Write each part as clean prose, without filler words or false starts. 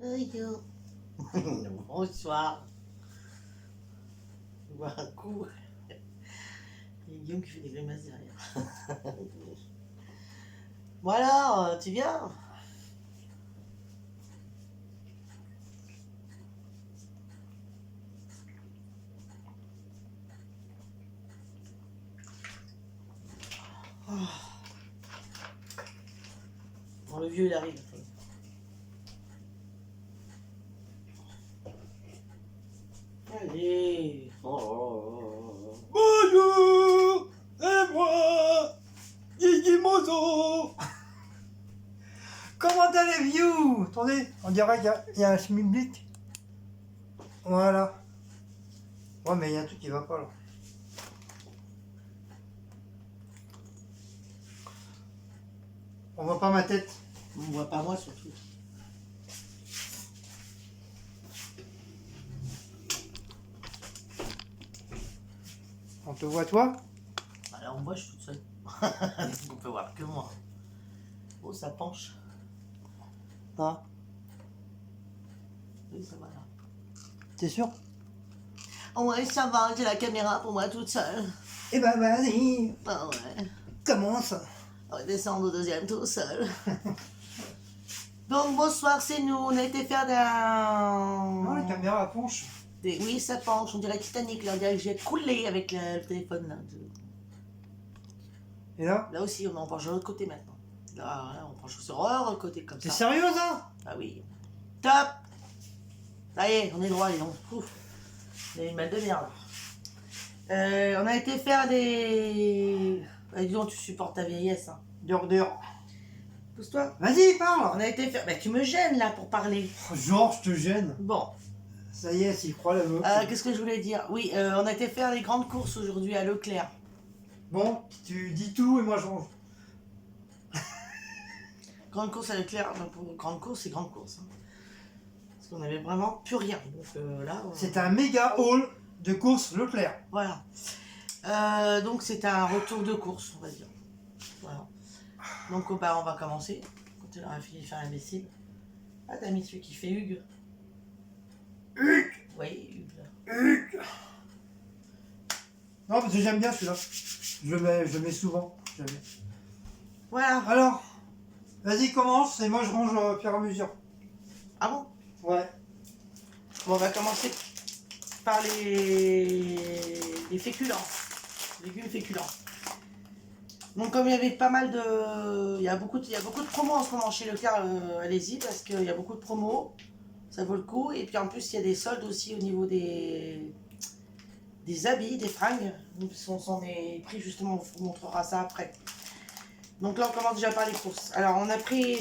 Yo. Bonsoir. Je bois un coup. Il y a Guillaume qui fait des grimaces derrière. Bon alors, tu viens? Oh. Bon, le vieux il arrive. Allez. Oh. Bonjour, c'est moi, Guigui Mozo. Comment allez-vous? Attendez, on dirait qu'il y a un schmilblick. Voilà. Ouais, mais il y a un truc qui va pas là. On voit pas ma tête. On voit pas moi surtout. On te voit toi? Alors moi je suis toute seule. On peut voir que moi. Oh ça penche. Ah, Oui ça va là. t'es sûr? Oh ouais ça va, j'ai la caméra pour moi toute seule. Eh ben vas-y, Ah ouais. commence. On va descendre au deuxième tout seul. Donc bonsoir, c'est nous. On a été faire Non, la caméra penche. Oui, ça penche. On dirait Titanic. Là, on dirait que j'ai coulé avec le téléphone. Là. Et là? Là aussi, on penche de l'autre côté maintenant. Là, on penche sur l'autre côté comme T'es ça. sérieux ça? Ah oui. Top. Ça y est, on est droit, les gens. Ouf. Il y a une mal de merde. On a été faire des... Bah, dis donc, tu supportes ta vieillesse. Hein. Dur. Pousse-toi. Vas-y, parle. On a été faire... Bah, tu me gênes, là, pour parler. Genre, je te gêne. Bon. Ça y est, s'il croit la meuf. Qu'est-ce que je voulais dire? Oui, on a été faire les grandes courses aujourd'hui à Leclerc. Bon, tu dis tout et moi je range. Grande course à Leclerc, pour grande course, c'est grande course. Hein. Parce qu'on n'avait vraiment plus rien. Donc là, C'est un méga hall de course Leclerc. voilà. Donc c'est un retour de course, on va dire. Voilà. Donc bah, on va commencer. Quand elle aura fini de faire l'imbécile. Ah, t'as mis celui qui fait Hugues. Huc. Oui, Hugues. Huc. Non, parce que j'aime bien celui-là. Je le mets souvent. Jamais. Voilà. Alors, vas-y, commence et moi je range au fur et à mesure. Ah bon? Ouais. Bon, on va commencer par les féculents. Légumes féculents. Donc comme il y avait pas mal de... Il y a beaucoup de promos en ce moment chez Leclerc, allez-y, parce qu'il y a beaucoup de promos. Ça vaut le coup. Et puis en plus, il y a des soldes aussi au niveau des habits, des fringues. On s'en est pris justement, on vous montrera ça après. Donc là, on commence déjà par les courses. Alors, on a pris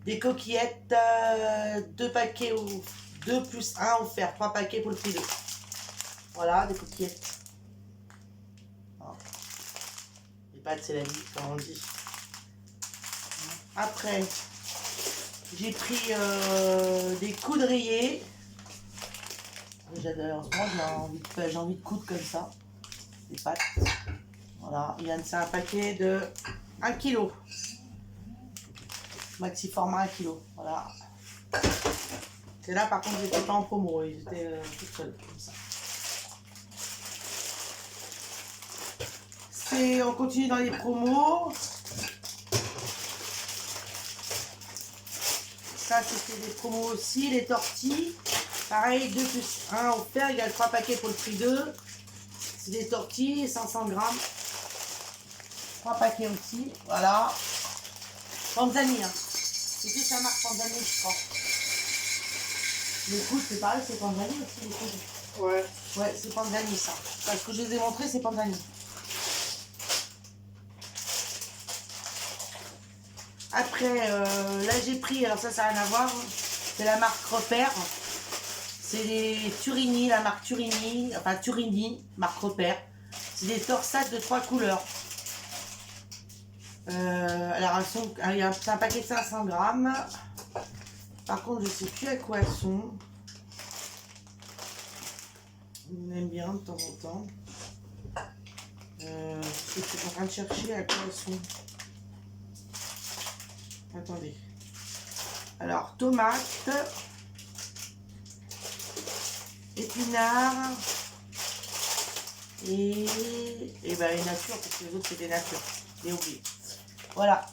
des coquillettes, 2 paquets, 2 plus 1 offert, 3 paquets pour le prix 2. Voilà, des coquillettes. Voilà. Les pâtes, c'est la vie, comme on dit. Après, j'ai pris des coudriers. J'adore, en ce moment, j'ai envie de coudre comme ça. Des pâtes. Voilà, c'est un paquet de 1 kg. Maxi format 1 kg. Voilà. C'est là, par contre, ils n'étaient pas en promo. Ils étaient tout seuls, comme ça. On continue dans les promos. Ça, c'était des promos aussi. Les tortilles. Pareil, 2 plus 1 offert égale 3 paquets pour le prix 2. C'est des tortilles, 500 grammes. 3 paquets aussi. Voilà. Panzani. Hein. C'est toute la marque Panzani, je crois. Les coudes, c'est pareil, c'est Panzani aussi, les coudes. Ouais. Ouais, c'est Panzani, ça. Parce que je les ai montrés, c'est Panzani. Après, là, j'ai pris, alors ça n'a rien à voir. C'est la marque Repère. C'est les Turini, la marque Turini. Enfin, Turini, marque Repère. C'est des torsades de 3 couleurs. Alors, c'est un paquet de 500 grammes. Par contre, je ne sais plus à quoi elles sont. On aime bien de temps en temps. Je suis en train de chercher à quoi elles sont. Attendez. Alors, tomates, épinards et ben les natures, parce que les autres c'est des natures. J'ai oublié. Voilà.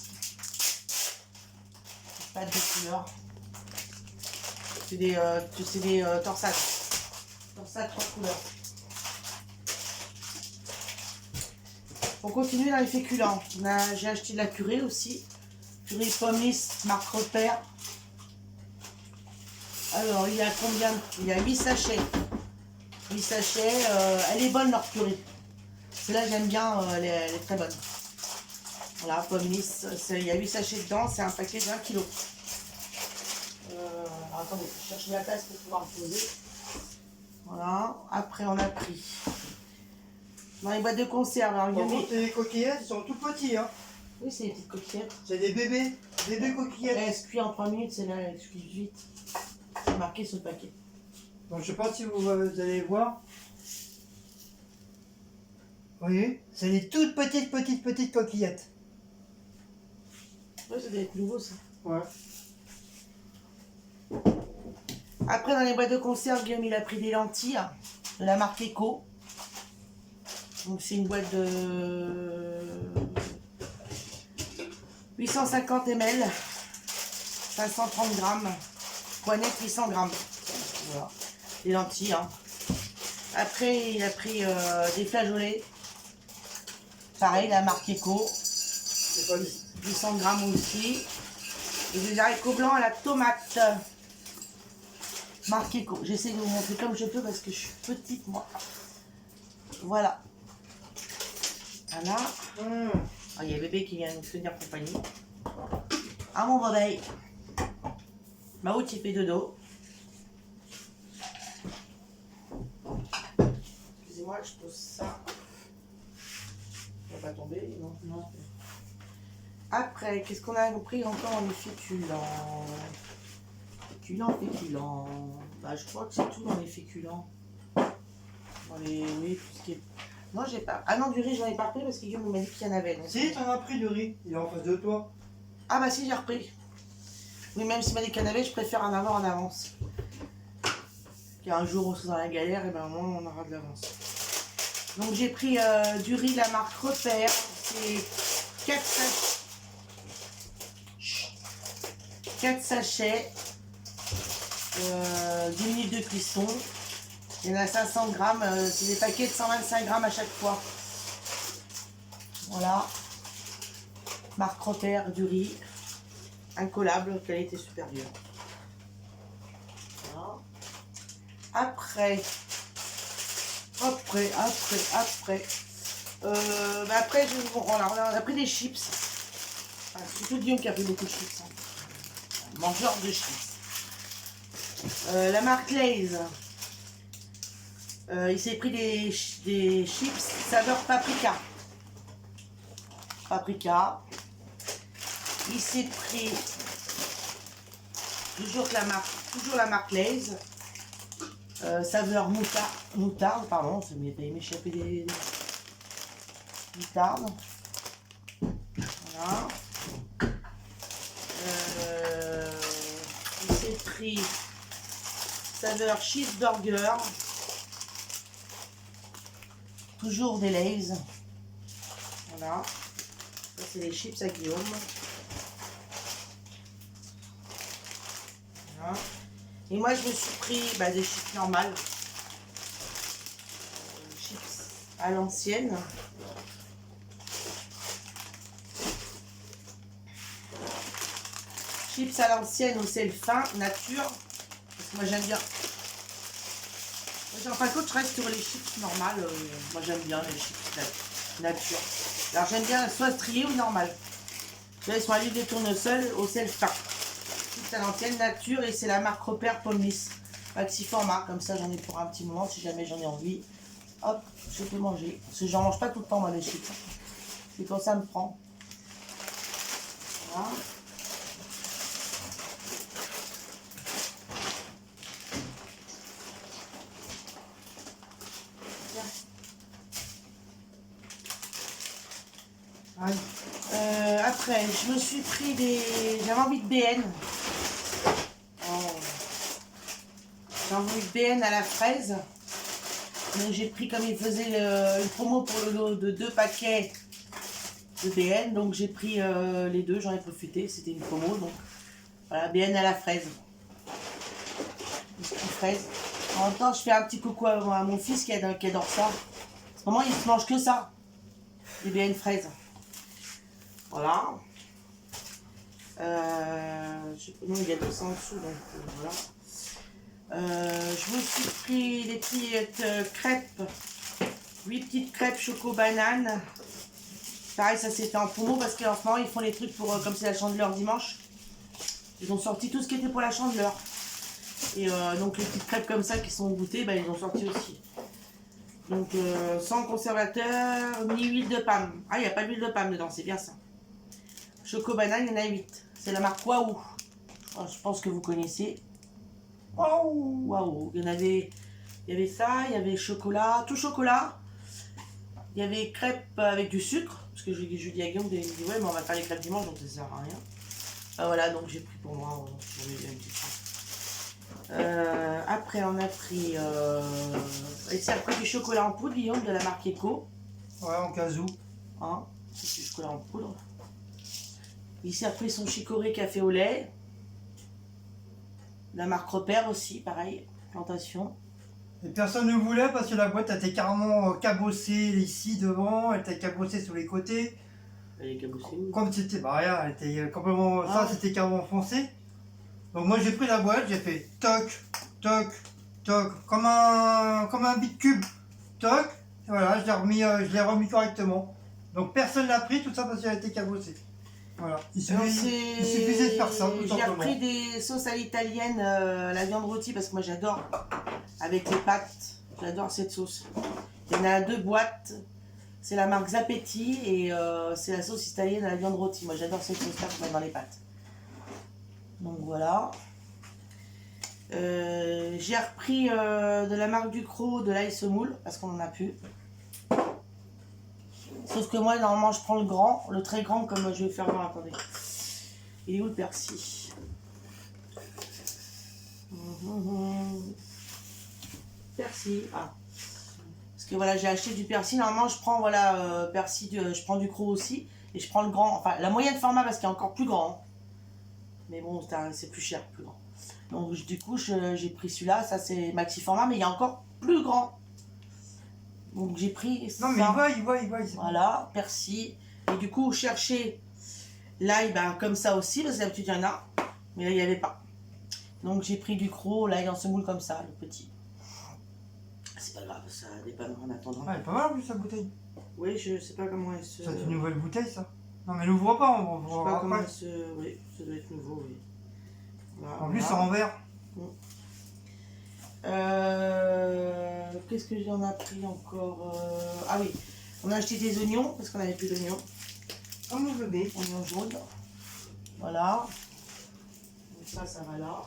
Pas de couleur. C'est des torsades. Torsades 3 couleurs. On continue dans les féculents. J'ai acheté de la purée aussi. Purée pommes lisses, marque Repère. Alors, il y a combien? Il y a 8 sachets. 8 sachets. Elle est bonne leur purée. Celle-là, j'aime bien. Elle est très bonne. Voilà, pommes lisses. Il y a 8 sachets dedans. C'est un paquet d'1 kg. Alors, attendez, je cherche la place pour pouvoir me poser. Voilà. Après, on a pris dans les boîtes de conserve. Alors, Par contre, les coquillettes, ils sont tout petits. Hein. Oui, c'est des petites coquillettes. C'est des bébés. Bébés coquillettes. Elle se cuit en 3 minutes. Celle-là, elle se cuit vite. C'est marqué sur le paquet. Donc, je sais pas si vous allez voir. Vous voyez, c'est des toutes petites coquillettes. Oui, ça doit être nouveau, ça. Ouais. Après, dans les boîtes de conserve, Guillaume, il a pris des lentilles de la marque Eco. Donc, c'est une boîte de 850 ml, 530 grammes, poignette 800 grammes. Voilà, des lentilles. Hein. Après, il a pris des flageolets. Pareil, la marque Eco. C'est pas dit. 800 grammes aussi. Et des haricots blancs à la tomate. Marque Eco. J'essaie de vous montrer comme je peux parce que je suis petite, moi. Voilà. Voilà. Ah, il y a bébé qui vient nous tenir compagnie. Ah, mon réveil. Maout, il fait dodo. Excusez-moi, je pose ça. Il va pas tomber, non? Non. Après, qu'est-ce qu'on a pris encore dans les féculents? Féculents. Bah, je crois que c'est tout dans les féculents. Dans les... Oui, tout ce qui est... Non, j'ai pas... Ah non, du riz, j'en ai pas pris parce que Guillaume m'a dit qu'il y en avait. Donc... Si, t'en as pris du riz. Il est en face de toi. Ah bah si, j'ai repris. Oui, même s'il m'a dit qu'il y en avait, je préfère en avoir en avance. Qu'un jour on sera dans la galère, et ben au moins on aura de l'avance. Donc j'ai pris du riz, la marque Repère. C'est 4 sachets. 4 sachets. 10 minutes de cuisson. Il y en a 500 grammes. C'est des paquets de 125 grammes à chaque fois. Voilà. Marque Repère, du riz. Incollable, qualité supérieure. Voilà. Après, on a pris des chips. Enfin, c'est surtout Guillaume qui a pris beaucoup de chips. Hein. Mangeur de chips. La marque Lay's. Il s'est pris des chips saveur paprika. Il s'est pris toujours la marque Lay's. Saveur moutarde, pardon, ça m'échappait des moutarde. Voilà. Il s'est pris saveur cheeseburger. Toujours des Lay's. Voilà. Ça, c'est les chips à Guillaume. Voilà. Et moi, je me suis pris des chips normales. Chips à l'ancienne. Chips à l'ancienne ou sel fin, nature. Parce que moi, j'aime bien. En fin de compte, je reste sur les chips normales. Moi, j'aime bien les chips nature. Alors, j'aime bien soit strié ou normal. Là, ils sont à l'huile de tournesol au sel fin. Chips à l'ancienne, nature. Et c'est la marque Repère pommes lisses. Maxi format. Comme ça, j'en ai pour un petit moment. Si jamais j'en ai envie, hop, je peux manger. Parce que j'en mange pas tout le temps, moi, les chips. C'est quand ça me prend. Voilà. Après, je me suis pris des... J'avais envie de BN. J'en veux BN à la fraise. Donc j'ai pris, comme il faisait une promo pour le lot de 2 paquets de BN, donc j'ai pris les deux, j'en ai profité, c'était une promo, donc voilà, BN à la fraise. Une petite fraise. En même temps, je fais un petit coucou à mon fils qui adore ça. En ce moment, il se mange que ça, les BN fraises. Voilà. Je sais pas, non, il y a 200 en dessous, donc voilà. Je me suis pris des petites crêpes, 8 petites crêpes choco banane. Pareil, ça c'était en promo parce qu'en ce moment ils font les trucs pour, comme c'est la Chandeleur dimanche, ils ont sorti tout ce qui était pour la Chandeleur. Et donc les petites crêpes comme ça qui sont goûtées, bah, ils ont sorti aussi. Donc sans conservateur, ni huile de palme. Ah, il n'y a pas d'huile de palme dedans, c'est bien ça. Choco banane, il y en a 8. C'est la marque Waouh. Je pense que vous connaissez. Waouh! Waouh, il y avait ça, il y avait chocolat, tout chocolat. Il y avait crêpes avec du sucre, parce que je dis à Guillaume, il dit ouais, mais on va faire les crêpes dimanche, donc ça sert à rien. Voilà, donc j'ai pris pour moi, j'en ai eu une petite chose. Après, on a pris ici après du chocolat en poudre, Guillaume, de la marque Eco. Ouais, en cas où. Hein, c'est du chocolat en poudre. Ici après, son chicorée café au lait. La marque Repère aussi, pareil, plantation. Et personne ne voulait parce que la boîte était carrément cabossée ici devant, elle était cabossée sur les côtés. Elle est cabossée où? Comme c'était, bah rien, elle était complètement, Ah. ça c'était carrément foncé. Donc moi j'ai pris la boîte, j'ai fait toc, toc, toc, comme un bit cube, toc, et voilà, je l'ai remis correctement. Donc personne l'a pris, tout ça parce qu'elle était cabossée. Voilà, il suffisait de faire ça, tout J'ai simplement. repris des sauces à l'italienne, la viande rôtie, parce que moi j'adore, avec les pâtes, j'adore cette sauce. Il y en a 2 boîtes, c'est la marque Zappetti et c'est la sauce italienne à la viande rôtie. Moi j'adore cette sauce-là pour mettre dans les pâtes. Donc voilà. J'ai repris de la marque Ducros de l'ail semoule, parce qu'on en a plus. Sauf que moi, normalement, je prends le grand, le très grand, comme je vais faire voir. Attendez. Il est où le persil? Persil. Ah. Parce que voilà, j'ai acheté du persil. Normalement, je prends voilà, persil, je prends du croc aussi. Et je prends le grand, enfin la moyenne format parce qu'il est encore plus grand. Mais bon, c'est plus cher, plus grand. Donc du coup, j'ai pris celui-là. Ça, c'est maxi format, mais il y a encore plus grand. Donc j'ai pris ça. Non mais il voit. Voilà, persil. Et du coup, chercher l'ail comme ça aussi, parce que d'habitude il y en a. Mais là, il n'y avait pas. Donc j'ai pris du croc, l'ail en semoule comme ça, le petit. C'est pas grave, ça dépanne en attendant. Ah, elle est pas mal en plus sa bouteille. Oui, je sais pas comment elle se... C'est une nouvelle bouteille ça. Non mais n'ouvre pas, on Je sais va pas voir comment après. elle se... Oui, ça doit être nouveau, oui. Voilà, En plus c'est voilà. en verre. Qu'est-ce que j'en ai pris encore Ah oui, on a acheté des oignons parce qu'on n'avait plus d'oignons. Comme mon bébé. Oignons jaunes. Voilà. Donc ça va là.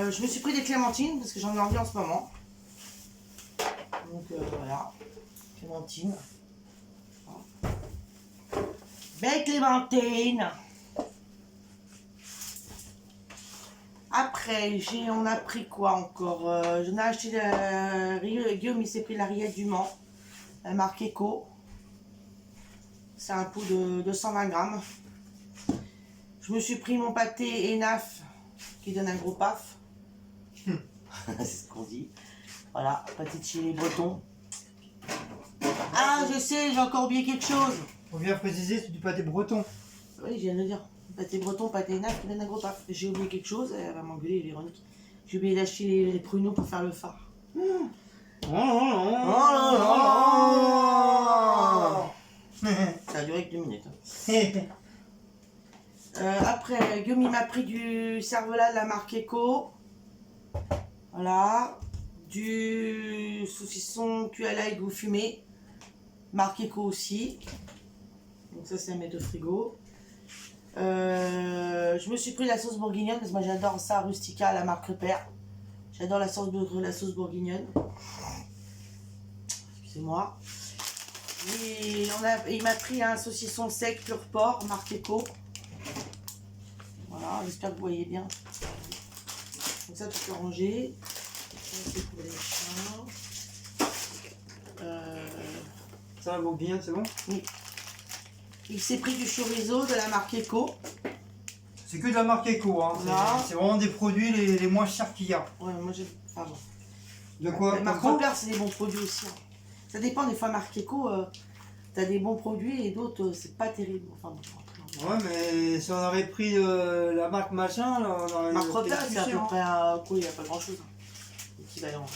Je me suis pris des clémentines parce que j'en ai envie en ce moment. Donc voilà. Clémentines. Belle clémentine. Après, on a pris quoi encore? J'en ai acheté Guillaume, il s'est pris la rillette du Mans, la marque Eco. C'est un pot de 220 grammes. Je me suis pris mon pâté Enaf qui donne un gros paf. C'est ce qu'on dit. Voilà, pâté de chez les Bretons. Ah, je sais, j'ai encore oublié quelque chose. Faut bien préciser, c'est du pâté breton. Oui, je viens de le dire. Pâté breton, pâté Enaf qui donne un gros paf. J'ai oublié quelque chose, elle va m'engueuler, Véronique. J'ai oublié d'acheter les pruneaux pour faire le phare. Oh là là. Ça a duré que 2 minutes. Après, Guillaume il m'a pris du cervelas de la marque Eco. Voilà. Du saucisson cuit à l'ail goût fumé. Marque Eco aussi. Donc ça c'est à mettre au frigo. Je me suis pris la sauce bourguignonne parce que moi j'adore ça, rustica à la marque Repère. J'adore la sauce bourguignonne. Excusez-moi. Et il m'a pris un saucisson sec pur porc, marque Eco. Voilà, j'espère que vous voyez bien. Donc ça, tu peux ranger. Ça, c'est pour les chats. Ça, vos bouillon, c'est bon? Oui. Il s'est pris du chorizo de la marque Eco. C'est que de la marque Eco, hein. Voilà. C'est vraiment des produits les moins chers qu'il y a. Ouais, moi j'ai. Enfin bon. De quoi? Les marques repères, c'est des bons produits aussi. Hein. Ça dépend, des fois, marque Eco, t'as des bons produits et d'autres, c'est pas terrible. Enfin bon. Ouais, mais si on avait pris la marque machin, là, on aurait Marque payé repère, plus c'est à cher, peu hein. près un coup, il n'y a pas grand chose. Équivalent.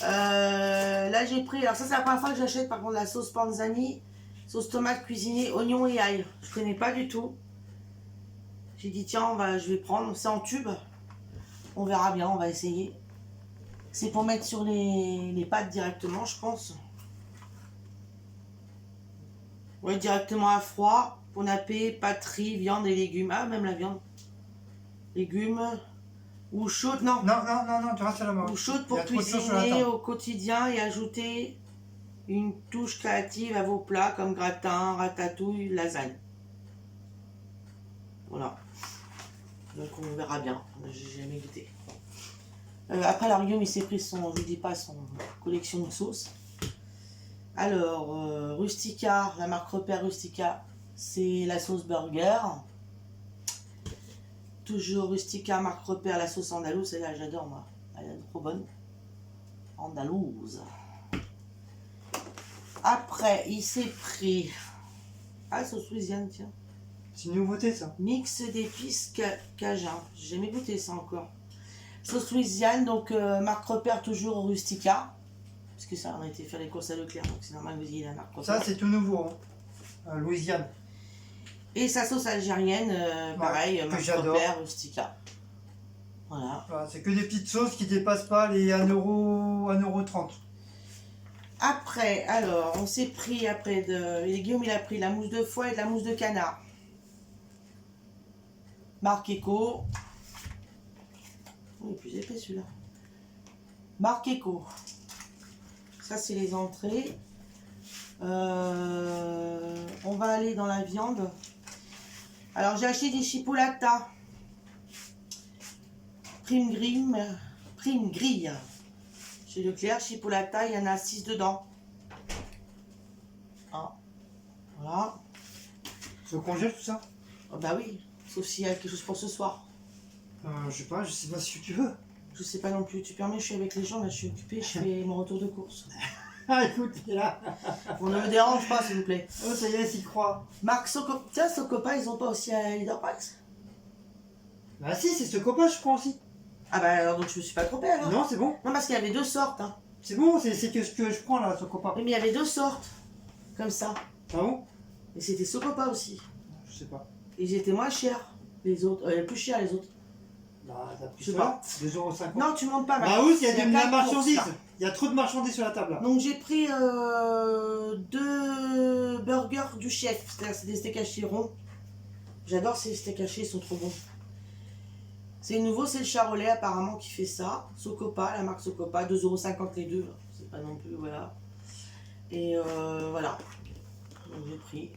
Là, j'ai pris. Alors, ça, c'est la première fois que j'achète par contre la sauce panzani, sauce tomate cuisinée, oignon et ail. Je connais pas du tout. J'ai dit, tiens, je vais prendre. C'est en tube. On verra bien, on va essayer. C'est pour mettre sur les pâtes directement, je pense. Ouais, directement à froid. Pour napper, pâtes, riz, viande et légumes. Ah, même la viande. Légumes. Ou chaude, non. Non, tu restes à la main. Ou chaude Il y pour a trop de choses sur la cuisiner table. au quotidien et ajouter une touche créative à vos plats comme gratin, ratatouille, lasagne. Voilà. Donc on verra bien. J'ai jamais goûté. Après, la Guillaume, il s'est pris son, je vous dis pas, son collection de sauces. Alors, Rustica, la marque Repère Rustica, c'est la sauce burger. Toujours Rustica, marque Repère, la sauce andalouse, celle-là j'adore moi. Elle est trop bonne. Andalouse. Après, il s'est pris. Ah, sauce louisiane, tiens. C'est une nouveauté, ça. Mix d'épices cajun. J'ai jamais goûté ça encore. Sauce louisiane, donc marque Repère, toujours Rustica. Parce que ça, on a été faire les courses à Leclerc, donc c'est normal que vous ayez la marque Repère. Ça, c'est tout nouveau, hein. Louisiane. Et sa sauce algérienne, pareil, que marque j'adore. Repère, Rustica. Voilà. Voilà, c'est que des petites sauces qui dépassent pas les 1,30 €. Après, alors, on s'est pris après de. Guillaume, il a pris la mousse de foie et de la mousse de canard. Marque Eco. Oh, il est plus épais celui-là. Marque Eco. Ça, c'est les entrées. On va aller dans la viande. Alors, j'ai acheté des chipolatas. Prime grille. Chez Leclerc, chipolata, il y en a 6 dedans. Ah. Voilà. Se congèle tout ça? Oh, bah oui, sauf s'il y a quelque chose pour ce soir. Je sais pas si tu veux. Je sais pas non plus. Tu permets, je suis avec les gens, là, je suis occupée, je fais mon retour de course. Ah, écoute, il est là. On ne me dérange pas, s'il vous plaît. Oh, ça y est, s'y croit. Marc Socopa, tiens, Socopa, ils ont pas aussi à Leaderpax? Bah si, c'est ce copain, je prends aussi. Ah bah alors, donc je me suis pas trompée alors. Non, c'est bon. Non, parce qu'il y avait deux sortes. Hein. C'est bon, c'est que ce que je prends là, ce copain. Oui, mais il y avait deux sortes. Comme ça. Ah bon? Et c'était Socopa aussi. Je sais pas. Et ils étaient moins chers. Les autres. Plus chers les autres. Bah, t'as pris Je sais ça 2,50 €. Non, tu montes pas. Bah oui, il y a de la quatre marchandise. courses, là. Il y a trop de marchandises sur la table là. Donc j'ai pris 2 burgers du chef. C'est des steaks hachés ronds. J'adore ces steaks hachés, ils sont trop bons. C'est nouveau, c'est le Charolais apparemment qui fait ça. Socopa, la marque Socopa, 2,50 € les deux. C'est pas non plus, voilà. Et voilà. Donc j'ai pris.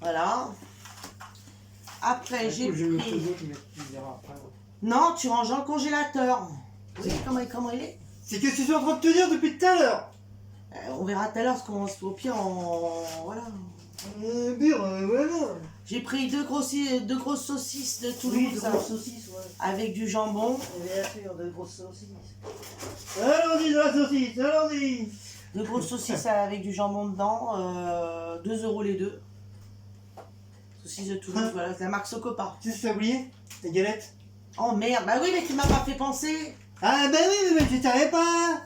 Voilà. Après, j'ai pris. Non, tu ranges dans le congélateur. Vous savez comment il est? C'est que tu suis en train de te dire depuis tout à l'heure. On verra tout à l'heure ce qu'on au pire en. Voilà. Voilà. J'ai pris deux grosses saucisses de Toulouse. Oui, de grosses saucisses, ouais. Avec du jambon. Bien sûr, de grosses saucisses. Allons-y de la saucisse, allons-y. Deux grosses saucisses avec du jambon dedans. 2 € les deux. Saucisses de Toulouse, voilà, c'est la marque Socopa. Tu sais ce que t'as oublié? Les galettes. Oh merde, bah oui, mais tu m'as pas fait penser. Ah bah oui, mais je savais pas.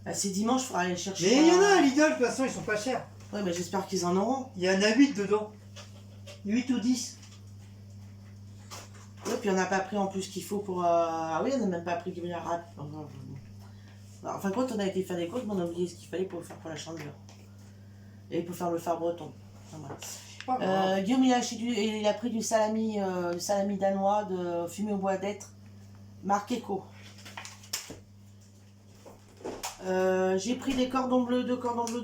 Bah, c'est dimanche, il faudra aller chercher. Mais il y en a à Lidl, de toute façon, ils sont pas chers. Ouais, mais j'espère qu'ils en auront. Il y en a 8 dedans. 8 ou 10. Ouais, puis on n'a pas pris en plus ce qu'il faut pour. Ah oui, on n'a même pas pris qu'il y a rap. En fin de compte, on a été faire des courses, mais on a oublié ce qu'il fallait pour le faire pour la chandeleur. Et pour faire le phare breton. Enfin, voilà. Guillaume, il a pris du salami danois de fumé au bois d'être, marque Eco. J'ai pris deux cordons bleus de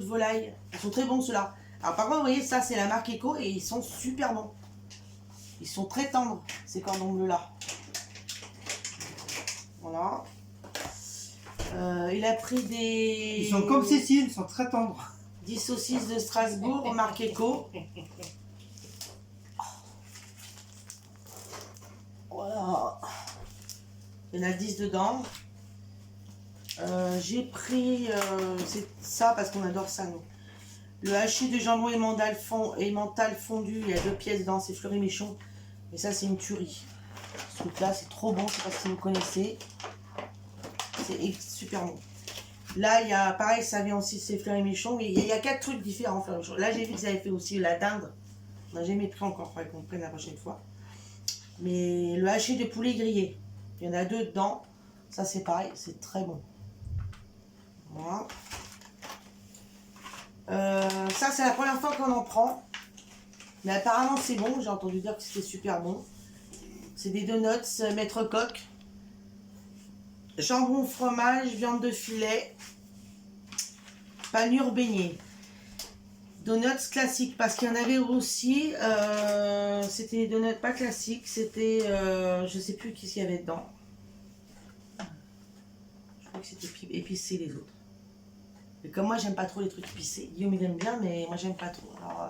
volaille. Ils sont très bons ceux-là. Alors par contre, vous voyez, ça c'est la marque Eco et ils sont super bons. Ils sont très tendres, ces cordons bleus là. Voilà. Il a pris des... Ils sont comme Cécile, ils sont très tendres. 10 saucisses de Strasbourg, marque Eco. Voilà. Il y en a 10 dedans. J'ai pris c'est ça parce qu'on adore ça nous. Le hachis de jambon et mental fondu, il y a 2 pièces dedans, c'est Fleury Michon. Et ça c'est une tuerie. Ce truc là c'est trop bon, je sais pas si vous connaissez. C'est super bon. Là il y a pareil, ça vient aussi, c'est Fleury Michon. Il y a 4 trucs différents Fleury Michon. Là j'ai vu qu'ils avaient fait aussi la dinde. On n'a jamais pris encore, il faudrait qu'on prenne la prochaine fois. Mais le hachis de poulet grillé, il y en a 2 dedans. Ça c'est pareil, c'est très bon. Voilà. Ça c'est la première fois qu'on en prend. Mais apparemment c'est bon, j'ai entendu dire que c'était super bon. C'est des donuts Maître Coq. Jambon, fromage, viande de filet. Panure beignet. Donuts classiques, parce qu'il y en avait aussi, c'était des donuts pas classiques, c'était, je sais plus qu'est-ce qu'il y avait dedans. Je crois que c'était épicé les autres. Et comme moi j'aime pas trop les trucs épicés, Guillaume il aime bien, mais moi j'aime pas trop, alors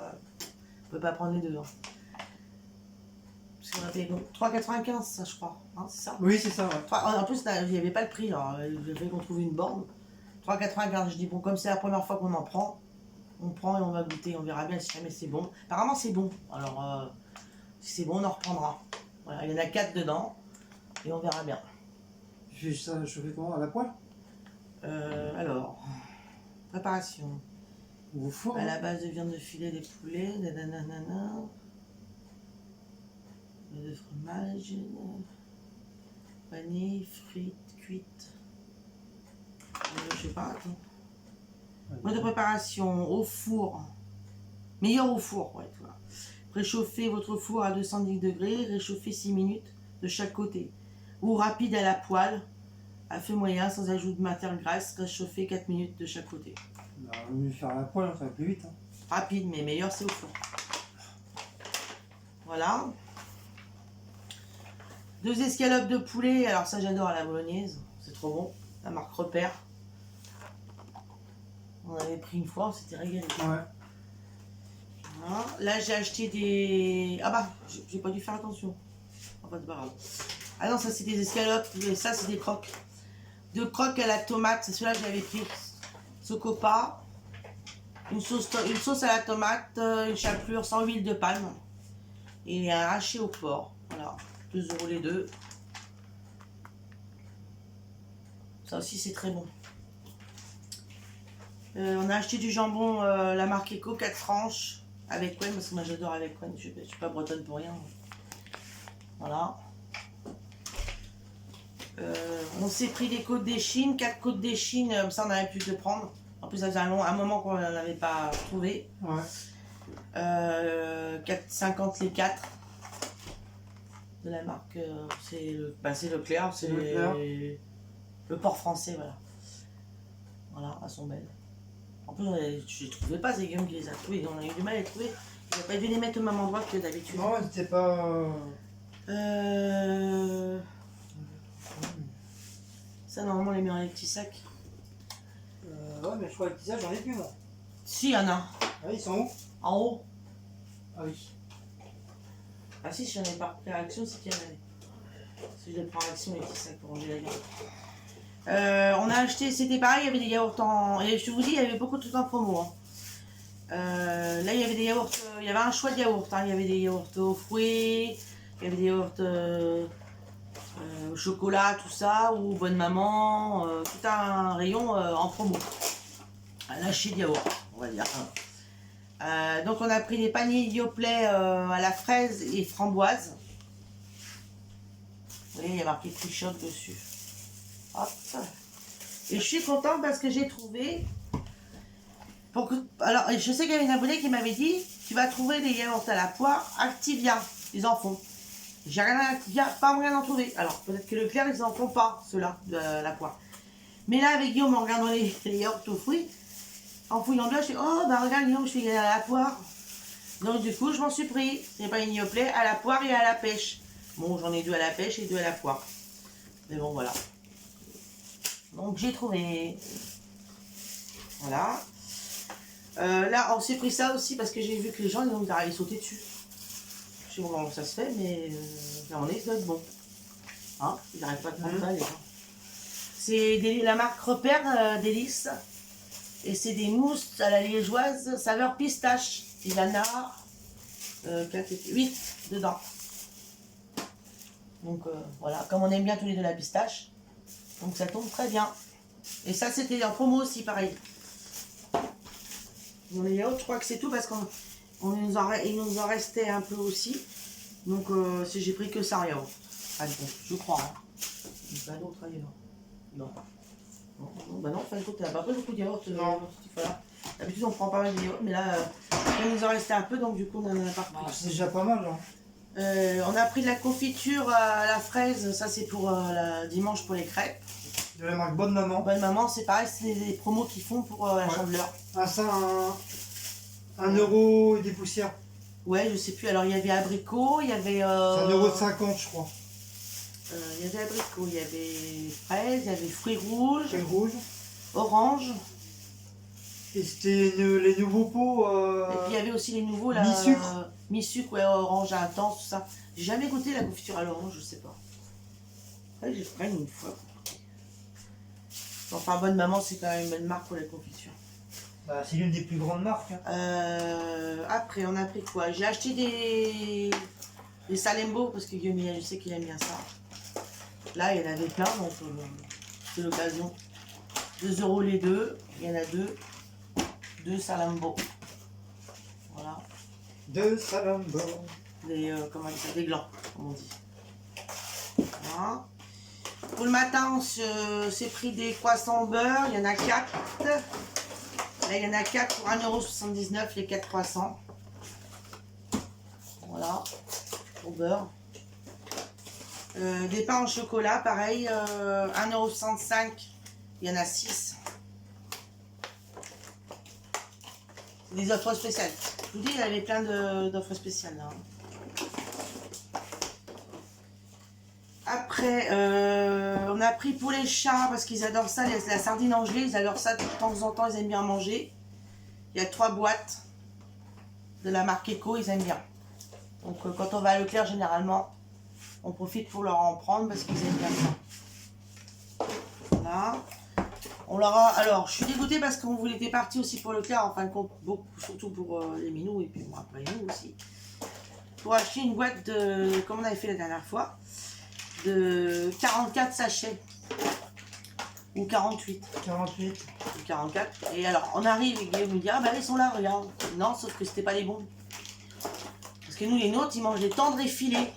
on peut pas prendre les deux. Hein. Parce qu'on a payé 3,95 ça je crois, hein, c'est ça? Oui, c'est ça, ouais. En plus il n'y avait pas le prix, alors il fallait qu'on trouve une borne. 3,95, je dis bon comme c'est la première fois qu'on en prend. On prend et on va goûter, on verra bien si jamais c'est bon. Apparemment c'est bon, alors si c'est bon on en reprendra. Voilà, il y en a 4 dedans et on verra bien. Tu fais ça chauffer comment? À la poêle? Alors, préparation. Ou au four? À la base de viande de filet des poulets, nanana, de fromage, vanille, frites, cuites. Je sais pas, attends. Mode de préparation au four. Meilleur au four, ouais, tu vois. Préchauffez votre four à 210 degrés, réchauffez 6 minutes de chaque côté. Ou rapide à la poêle, à feu moyen, sans ajout de matière grasse, réchauffez 4 minutes de chaque côté. Bah, on va faire à la poêle, ça va plus vite. Hein. Rapide, mais meilleur c'est au four. Voilà. 2 escalopes de poulet, alors ça j'adore à la bolognaise, c'est trop bon. La marque Repère. On avait pris une fois, on s'était régalé. Ouais. Voilà. Là j'ai acheté des... Ah bah, j'ai pas dû faire attention. Enfin c'est pas grave. Ah non, ça c'est des escalopes, et ça c'est des croques. 2 croques à la tomate, c'est celui-là que j'avais pris. Socopa. Une sauce à la tomate, une chapelure sans huile de palme. Et un haché au porc. Voilà, 2 € les deux. Ça aussi c'est très bon. On a acheté du jambon, la marque Eco, 4 tranches, avec Quen, parce que moi j'adore avec Quen, je suis pas bretonne pour rien. Voilà. On s'est pris des côtes d'échine, 4 côtes d'échine, comme ça on avait pu de prendre. En plus ça faisait un moment qu'on n'avait pas trouvé. Ouais. 4,50 les 4. De la marque, c'est Leclerc, c'est le porc français, voilà. Voilà, elles sont belles. En plus, je les trouvais pas, c'est Guillaume qui les a trouvées. On a eu du mal à les trouver. Il n'a pas dû les mettre au même endroit que d'habitude. Non, c'était pas. Ça, normalement, on les met dans les petits sacs. Ouais, mais je crois que ça, j'en ai plus, moi. Si, il y en a. Ah, ils sont où? En haut. Ah oui. Ah si, j'en ai pas pris à Action, c'est qu'il y en avait. Si je les prends à Action, les petits sacs pour ranger la viande. On a acheté, c'était pareil, il y avait des yaourts en... Et je vous dis, il y avait beaucoup de trucs en promo. Hein. Là, il y avait des yaourts, il y avait un choix de yaourts. Hein. Il y avait des yaourts aux fruits, il y avait des yaourts au chocolat, tout ça, ou Bonne Maman, tout un rayon en promo. Un lâcher de yaourt, on va dire. Donc, on a pris des paniers Yoplait à la fraise et framboise. Vous voyez, il y a marqué free shop dessus. Hop. Et je suis contente parce que j'ai trouvé. Alors, je sais qu'il y avait une abonnée qui m'avait dit tu vas trouver des yaourts à la poire Activia. Ils en font. J'ai rien à Activia, pas moyen d'en trouver. Alors, peut-être que Leclerc, ils en font pas, ceux-là, de la poire. Mais là, avec Guillaume, en regardant les yaourts aux fruits, en fouillant dedans, je dis oh, bah regarde, Guillaume, je suis à la poire. Donc du coup, je m'en suis pris. C'est pas une plaît à la poire et à la pêche. Bon, j'en ai 2 à la pêche et 2 à la poire. Mais bon, voilà. Donc j'ai trouvé. Voilà. Là, on s'est pris ça aussi parce que j'ai vu que les gens ils allaient sauter dessus. Je sais pas comment ça se fait, mais à mon avis, ça doit être bon. Hein, ils n'arrêtent pas de prendre ça, les gens. C'est la marque Repère Délices. Et c'est des mousses à la liégeoise, saveur pistache. Il y en a 8 dedans. Donc voilà, comme on aime bien tous les deux la pistache. Donc ça tombe très bien. Et ça, c'était en promo aussi, pareil. Dans les yaourts, je crois que c'est tout parce il nous en restait un peu aussi. Donc si j'ai pris que ça en yaourt. Ah, bon, je crois. Hein. Il n'y a pas d'autre ailleurs. Non. Non, bah non, enfin, écoute, t'as pas pris beaucoup de yaourt. Non. Voilà. D'habitude, on prend pas mal de yaourt, mais là, il nous en restait un peu, donc du coup, on en a pas pris. C'est déjà pas mal. Hein. On a pris de la confiture à la fraise, ça c'est pour dimanche pour les crêpes. De la marque Bonne Maman. Bonne Maman, c'est pareil, c'est des promos qu'ils font pour la chandeleur. Ah, ça, 1€ et des poussières. Ouais, je sais plus, alors il y avait abricot, il y avait... C'est 1,50 €, je crois. Il y avait abricot, il y avait fraise, il y avait fruits rouges, C'est rouge. orange, Et c'était les nouveaux pots. et puis il y avait aussi les nouveaux là. Mi-sucre. Mi-sucre, ouais, orange intense, tout ça. J'ai jamais goûté la confiture à l'orange, je sais pas. Ouais, j'ai pris une fois. Enfin, Bonne Maman, c'est quand même une bonne marque pour les confitures. Bah, c'est l'une des plus grandes marques. Hein. Après, on a pris quoi? J'ai acheté des Salembo parce que Guillaume, je sais qu'il aime bien ça. Là, il y en avait plein, donc c'est l'occasion. 2 € les deux. Il y en a deux. 2 Salembo. Voilà. 2 Salembo. Comment on dit ça? Des glands, comme on dit. Voilà. Pour le matin, on s'est pris des croissants au beurre. Il y en a 4. Là, il y en a 4 pour 1,79 € les 4 croissants. Voilà, au beurre. Des pains au chocolat, pareil, 1,65 €. Il y en a 6. Des offres spéciales. Je vous dis, il y avait plein d'offres spéciales là. Après, on a pris pour les chats parce qu'ils adorent ça, la sardine en gelée, ils adorent ça de temps en temps, ils aiment bien manger. Il y a 3 boîtes de la marque Eco, ils aiment bien. Donc quand on va à Leclerc, généralement, on profite pour leur en prendre parce qu'ils aiment bien ça. Voilà. On leur a... Alors, je suis dégoûtée parce qu'on était parti aussi pour Leclerc, en fin de compte, surtout pour les minous et puis moi, après nous aussi. Pour acheter une boîte de, comme on avait fait la dernière fois, de 44 sachets. Ou 48. 48. Ou 44. Et alors, on arrive et Guillaume me dit, ah bah ils sont là, regarde. Non, sauf que c'était pas les bons. Parce que nous, les nôtres, ils mangent des tendres effilés.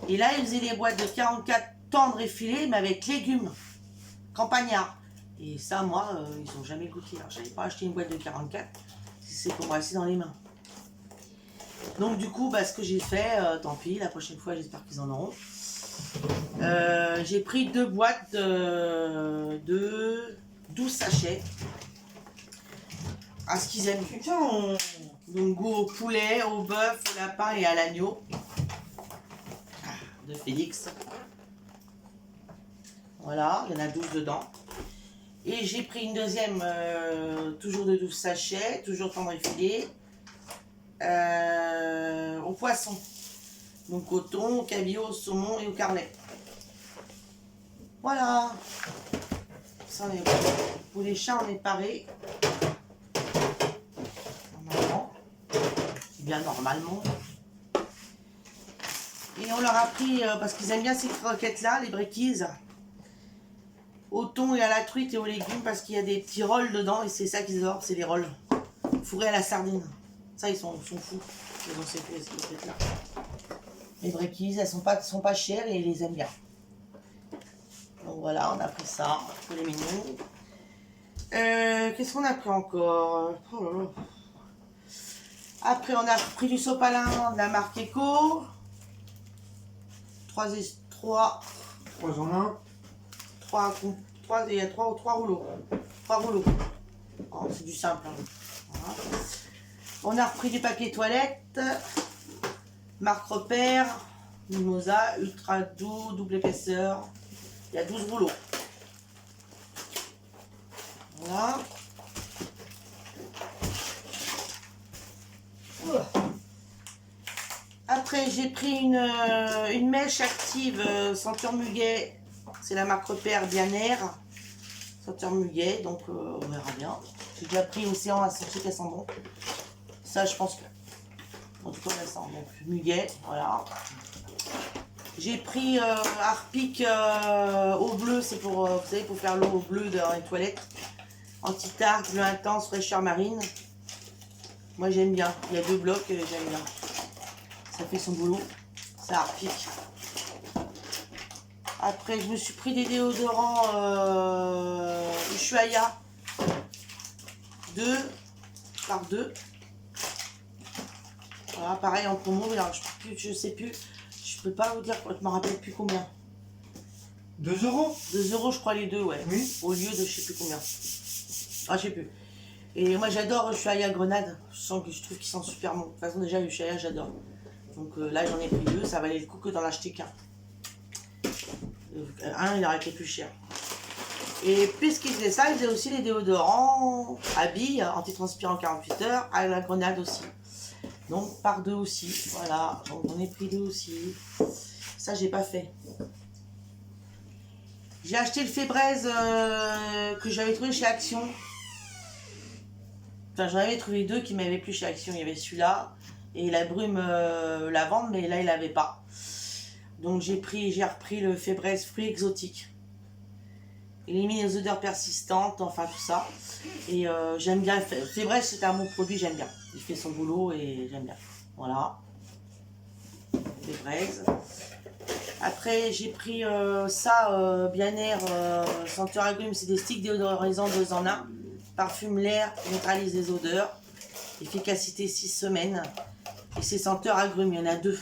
Et là, ils faisaient des boîtes de 44 tendres effilés, mais avec légumes. Campagnard. Et ça, moi, ils n'ont jamais goûté. Alors, j'avais pas acheté une boîte de 44. C'est pour rester dans les mains. Donc, du coup, bah, ce que j'ai fait, tant pis, la prochaine fois, j'espère qu'ils en auront. J'ai pris 2 boîtes de 12 sachets. À ce qu'ils aiment. Putain, Donc, goût au poulet, au bœuf, au lapin et à l'agneau. De Félix. Voilà, il y en a 12 dedans. Et j'ai pris une deuxième, toujours de 12 sachets, toujours tendre effilé, au poisson. Donc au thon, au cabillaud, au saumon et au carnet. Voilà. Ça, on est... Pour les chats, on est paré. Normalement. C'est bien normalement. Et on leur a pris, parce qu'ils aiment bien ces croquettes-là, les brekies, au thon et à la truite et aux légumes, parce qu'il y a des petits rolls dedans, et c'est ça qu'ils adorent, c'est les rolls. Fourrés à la sardine. Ça, ils sont fous. Ils ont ces croquettes-là. Les brekies, elles sont pas chères et ils les aiment bien. Donc voilà, on a pris ça pour les mignons. Qu'est-ce qu'on a pris encore? Oh là là. Après, on a pris du sopalin de la marque Eco. 3 en 1. Il y a 3 rouleaux. 3 rouleaux. Oh, c'est du simple. Hein. Voilà. On a repris du papier toilette. Marque Repère. Mimosa, ultra doux, double épaisseur. Il y a 12 rouleaux. Voilà. Après, j'ai pris une mèche active senteur muguet. C'est la marque Repère Bien-Air. Senteur muguet, donc on verra bien. J'ai déjà pris Océan à sentir qu'elle sent bon. Ça, je pense que. En tout cas, elle sent donc muguet, voilà. J'ai pris Harpic eau bleue, c'est pour, vous savez, pour faire l'eau bleue dans les toilettes. Anti-tartre, bleu intense, fraîcheur marine. Moi j'aime bien, il y a 2 blocs, j'aime bien. Ça fait son boulot, ça Harpic. Après je me suis pris des déodorants Ushuaïa. 2 par 2. Voilà, pareil en promo, mais alors je sais plus. Je peux pas vous dire, je me rappelle plus combien. 2 euros? 2 euros, je crois, les deux, ouais. Oui. Au lieu de je sais plus combien. Ah, je sais plus. Et moi, j'adore Ushuaïa Grenade. Je trouve qu'ils sont super bons. De toute façon, déjà, Ushuaïa, j'adore. Donc là, j'en ai pris 2. Ça valait le coup que d'en acheter qu'un. Un, il aurait été plus cher. Et puisqu'ils faisaient ça, ils faisaient aussi les déodorants à billes, antitranspirant 48 heures, à la grenade aussi. Donc par 2 aussi, voilà, donc j'en ai pris 2 aussi. Ça j'ai pas fait. J'ai acheté le Fébraise que j'avais trouvé chez Action. Enfin j'en avais trouvé 2 qui m'avaient plu chez Action. Il y avait celui-là et la brume lavande, mais là il n'avait pas. Donc j'ai repris le Fébraise fruits exotiques. Il élimine les odeurs persistantes, enfin tout ça. Et j'aime bien. Fébraise, c'est un bon produit, j'aime bien. Il fait son boulot et j'aime bien. Voilà. Fébraise. Après, j'ai pris ça, Bien-Air, senteur agrumes. C'est des sticks déodorisants 2 en 1. Parfume l'air, neutralise les odeurs. Efficacité 6 semaines. Et c'est senteur agrumes, il y en a 2.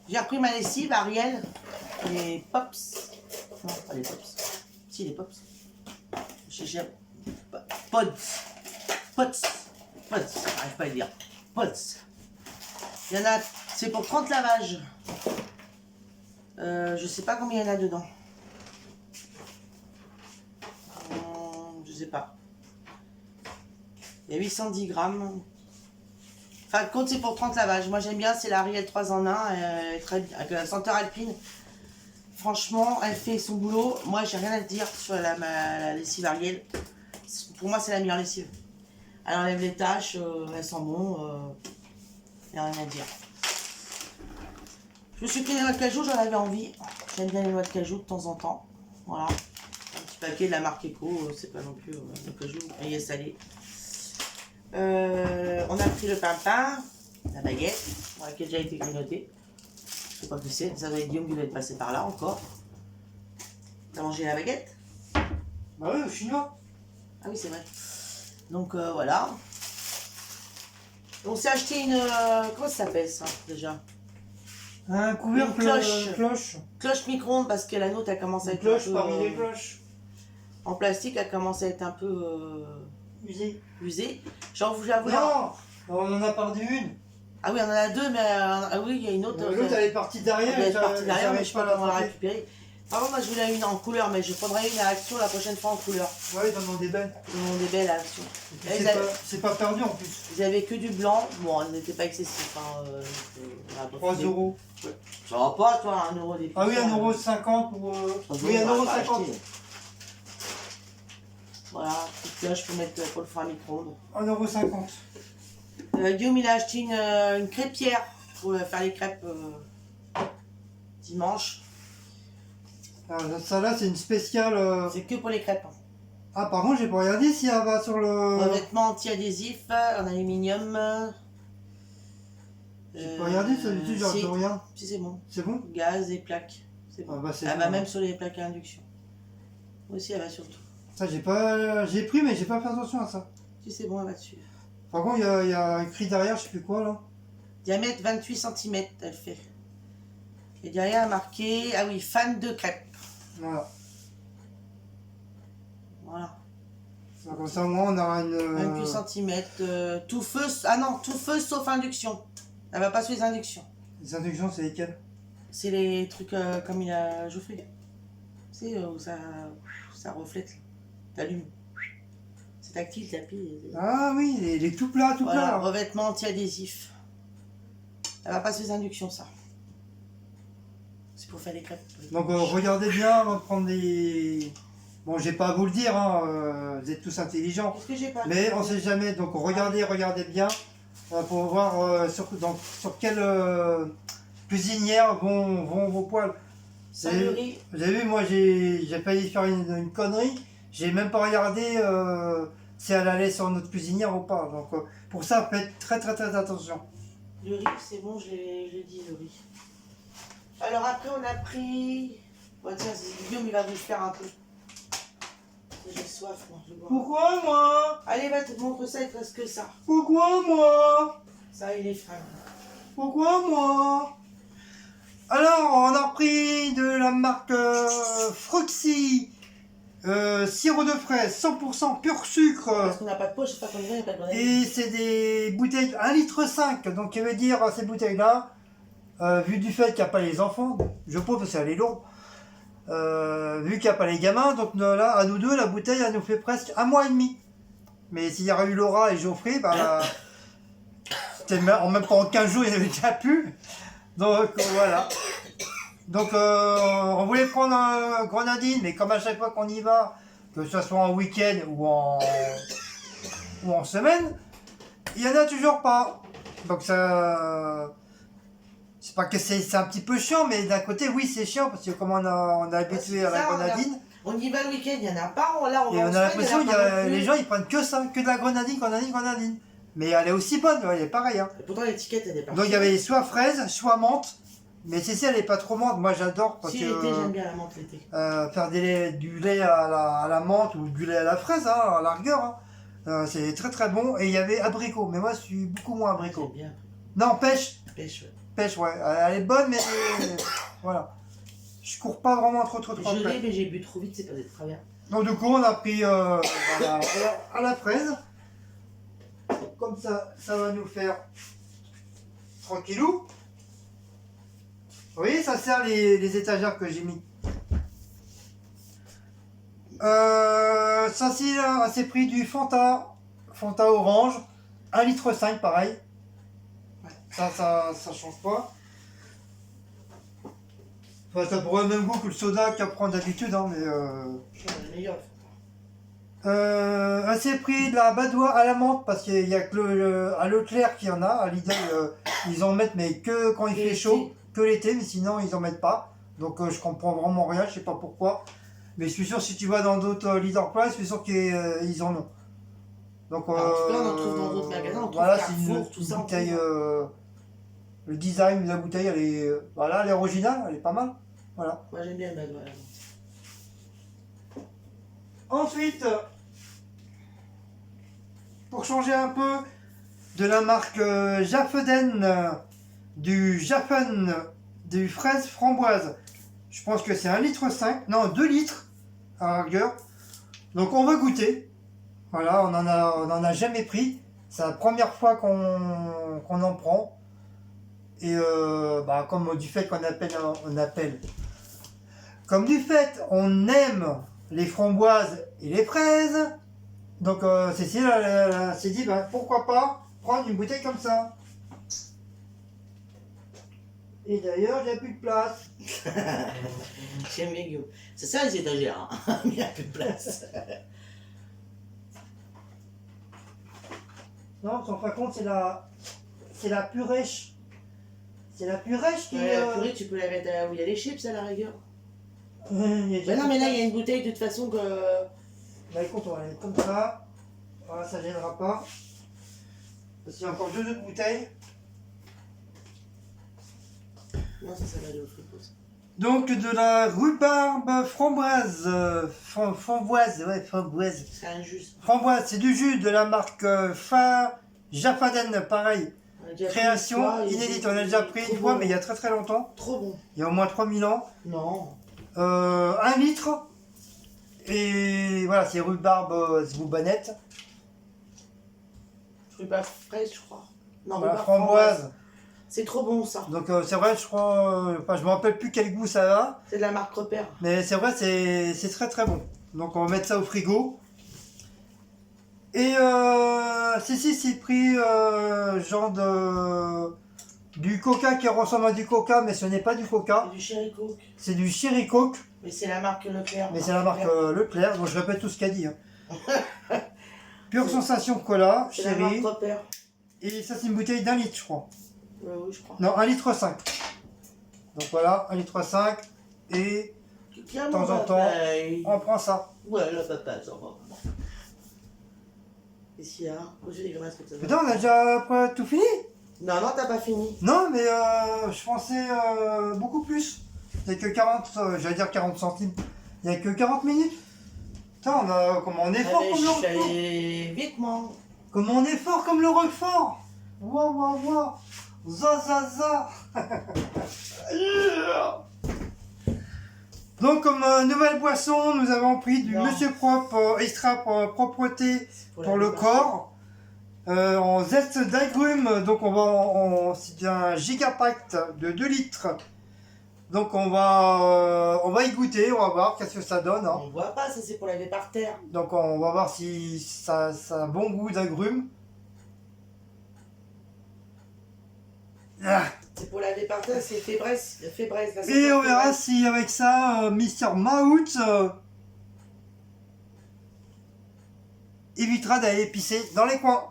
J'ai repris ma lessive Ariel, les Pops. Non, pas les Pops. Si, les Pops. Pods. J'arrive pas à le dire. Pods. Il y en a, c'est pour 30 lavages. Je sais pas combien il y en a dedans. Je sais pas. Il y a 810 grammes. Enfin, le compte, c'est pour 30 lavages. Moi, j'aime bien, c'est la Ariel 3 en 1, très bien, avec la senteur alpine. Franchement, elle fait son boulot. Moi, j'ai rien à te dire sur ma lessive Ariel. Pour moi, c'est la meilleure lessive. Elle enlève les taches, elle sent bon. Il n'y a rien à dire. Je me suis pris des noix de cajou, j'en avais envie. J'aime bien les noix de cajou de temps en temps. Voilà. Un petit paquet de la marque Eco, c'est pas non plus de cajou, il est salé. On a pris le pain, la baguette, qui a déjà été grignotée. Je sais pas qui c'est, ça doit être Guillaume qui doit être passé par là encore. T'as mangé la baguette? Bah oui, au chinois. Ah oui, c'est vrai. Donc voilà. On s'est acheté une. Comment ça s'appelle ça déjà? Un couvercle cloche. Cloche micro-ondes parce que la nôtre a commencé à Une être. cloche un peu, parmi les cloches. en plastique, elle commence à être un peu Usée. usée. J'en vous avoue. Non, on en a perdu une. Ah oui, on en a 2, mais ah oui, il y a une autre. L'autre, elle est partie derrière. Elle est partie derrière, mais je sais pas comment la rattraper. récupérer. Par contre, moi je voulais une en couleur, mais je prendrai une à Action la prochaine fois en couleur. Ouais, ils en ont des belles. Ils ont des belles à Action. Et Et puis, c'est pas perdu en plus. Ils avaient que du blanc. Bon, ils n'étaient pas excessifs. Hein, 3 euros. Ça va pas, toi, 1 euro des Ah oui, plus, 1,50 € pour. Oui, 1,50 €. Voilà, petite cloche pour mettre pour le four à micro-ondes. 1,50 €. Guillaume, il a acheté une crêpière pour faire les crêpes dimanche. Alors, ça là, c'est une spéciale. C'est que pour les crêpes. Ah, par contre, j'ai pas regardé si elle va sur le. Revêtement anti-adhésif en aluminium. J'ai pas regardé, ça dessus, j'ai si, rien. si, c'est bon. C'est bon? Gaz et plaques. C'est bon. Ah, bah, c'est Elle bon. va même sur les plaques à induction. Moi aussi, elle va sur tout. Ça, j'ai pas. J'ai pris, mais j'ai pas fait attention à ça. Si c'est bon, elle va dessus. Par contre, il y a écrit derrière, je sais plus quoi là. Diamètre 28 cm, elle fait. Et derrière, marqué, ah oui, fan de crêpes. Voilà. Voilà. Donc, comme ça, au moins, on aura une. 28 cm. Tout feu. Ah non, tout feu sauf induction. Elle va pas sous les inductions. Les inductions, c'est lesquelles? C'est les trucs comme il a Geoffrey. Tu sais, où ça reflète. T'allumes. C'est tactile, tapis. Ah oui, les tout plats, tout Voilà, plats. revêtement anti-adhésif. Elle va pas sous les inductions, ça. C'est pour faire les crêpes. Donc regardez bien, on va prendre des. Bon, j'ai pas à vous le dire, hein, vous êtes tous intelligents. Qu'est-ce que j'ai pas Mais on sait jamais, donc regardez bien pour voir sur quelle cuisinière vont vos poils. Ça le riz. Vous avez vu, moi j'ai failli faire une connerie, j'ai même pas regardé si elle allait sur notre cuisinière ou pas. Donc pour ça, faites très attention. Le riz, c'est bon, je l'ai dit, le riz. Alors après, on a pris... Bon, tiens, Guillaume, il va vous faire un peu. J'ai soif, moi, je vais boire. Pourquoi moi? Allez, va te montrer ça, il te reste que ça. Pourquoi moi? Ça, il est frais. Pourquoi moi? Alors, on a repris de la marque Fruxy, sirop de fraise, 100% pur sucre. Parce qu'on n'a pas de poche, c'est pas qu'on y va, il n'y a pas de grenade. Et c'est des bouteilles 1,5 litre. Donc, ça veut dire, ces bouteilles-là, vu du fait qu'il n'y a pas les enfants, je pense que c'est aller lourd, vu qu'il n'y a pas les gamins, donc là, à nous deux, la bouteille, elle nous fait presque 1 mois et demi. Mais s'il y aurait eu Laura et Geoffrey, bah, en même pas en 15 jours, il n'y en avait déjà plus. Donc voilà. Donc on voulait prendre grenadine, mais comme à chaque fois qu'on y va, que ce soit en week-end ou en semaine, il n'y en a toujours pas. Donc ça... C'est pas que c'est un petit peu chiant, mais d'un côté, oui, c'est chiant, parce que comme on est habitué à la grenadine, On y va le week-end, il n'y en a pas. Là, on et va on en a semaine, l'impression il y en que a pas non plus. les gens, ils prennent que ça, que de la grenadine. Mais elle est aussi bonne, elle est pareille. Hein. Et pourtant, l'étiquette, elle est pas. Donc il y avait soit fraise, soit menthe. Mais celle-ci, elle est pas trop menthe. Moi, j'adore parce Si, que l'été, j'aime bien la menthe l'été. faire du lait à la menthe ou du lait à la fraise, hein, à la rigueur, hein. C'est très bon. Et il y avait abricot. Mais moi, je suis beaucoup moins abricot. J'aime bien. Non, pêche. Pêche, ouais. Pêche, ouais. Elle est bonne, mais voilà. Je cours pas vraiment trop. Je l'ai, mais j'ai bu trop vite, c'est pas d'être travers. Donc du coup, on a pris à la fraise. Comme ça va nous faire tranquillou. Vous voyez, ça sert les étagères que j'ai mis. Ça c'est pris du Fanta orange, 1,5 litre pareil. Ça change pas. Enfin, ça pourrait le même goût que le soda qu'à prendre d'habitude, hein, mais C'est le meilleur. assez pris de la badoie à la menthe parce qu'il y a que à Leclerc qu'il y en a, à Lidl ils en mettent mais que quand il fait chaud, que l'été, mais sinon ils en mettent pas. Donc je comprends vraiment rien, je sais pas pourquoi. Mais je suis sûr si tu vas dans d'autres Leader Price, je suis sûr qu'ils en ont. Donc En tout cas, on en trouve dans d'autres magasins, on trouve voilà, c'est Carrefour, tout une ça, on bouteille. trouve. Le design de la bouteille, elle est voilà, elle est originale, elle est pas mal. Voilà. Moi, j'aime bien le bagoua. Ensuite, pour changer un peu, de la marque Jaffeden, du Jaffen, du fraise framboise. Je pense que c'est 1,5 litre, non 2 litres à la rigueur. Donc on va goûter. Voilà, on en a jamais pris. C'est la première fois qu'on en prend. Et comme du fait comme du fait on aime les framboises et les fraises, donc Cécile s'est dit pourquoi pas prendre une bouteille comme ça. Et d'ailleurs j'ai plus de place. J'aime bien Guillaume. C'est ça les étagères, hein. Il n'y a plus de place. Non, tu t'en rends compte, c'est la purèche. C'est la purèche qui... Ouais, la purée, tu peux la mettre où il y a les chips à la rigueur. il y a Bah non, mais là, il y a une bouteille de toute façon que. Bah écoute, on va la mettre comme ça. Voilà, ça gênera pas. Parce qu'il y a encore 2 autres bouteilles. Non, ça va aller au frigo. Donc de la rhubarbe framboise. Framboise. C'est injuste. Framboise, c'est du jus de la marque Jaffaden, pareil. Création inédite. On a déjà pris une fois, mais il y a très longtemps. Trop bon. Il y a au moins 3000 ans. Non. 1 litre. Et voilà, c'est rhubarbe zboubanette. Rhubarbe fraise, je crois. Non, Voilà, rhubarbe framboise. C'est trop bon ça. Donc c'est vrai, je crois, enfin, je me rappelle plus quel goût ça a. C'est de la marque Repère. Mais c'est vrai, c'est très très bon. Donc on va mettre ça au frigo. Et c'est pris genre du coca qui ressemble à du coca, mais ce n'est pas du C'est coca. du Cherry Coke. C'est du Cherry Coke, Mais c'est la marque Leclerc. mais c'est la marque Leclerc. Donc je répète tout ce qu'elle dit. Hein. Pure sensation cola, C'est la marque Cherry. Repère. Et ça c'est une bouteille d'1 litre, je crois. Oui, je crois. Non, 1,5 litre. Donc voilà, 1,5 litre. Et Tiens, de temps en temps, on prend ça. Ouais, le papa, ça va. Qu'est-ce qu'il y a? J'ai des grimaces comme ça. Putain, on a déjà tout fini? Non, non, t'as pas fini. Non, mais je pensais beaucoup plus. Il n'y a que 40, j'allais dire 40 centimes. Il n'y a que 40 minutes. Putain, comment on est fort Allez, comme je le suis Roquefort. allé vite, moi. Comment on est fort comme le Roquefort. Waouh, waouh, waouh. Za, za, za. Donc, comme nouvelle boisson, nous avons pris du Non. Monsieur Propre, extra propreté pour le corps. En zeste d'agrumes, donc c'est un gigapack de 2 litres. Donc on va y goûter, on va voir qu'est-ce que ça donne. Hein. On voit pas, ça c'est pour laver par terre. Donc on va voir si ça a un bon goût d'agrumes. Ah. C'est pour laver par terre, c'est fébraise. Là, c'est Et pas on verra fébraise. si avec ça, Mr. Maout évitera d'aller pisser dans les coins.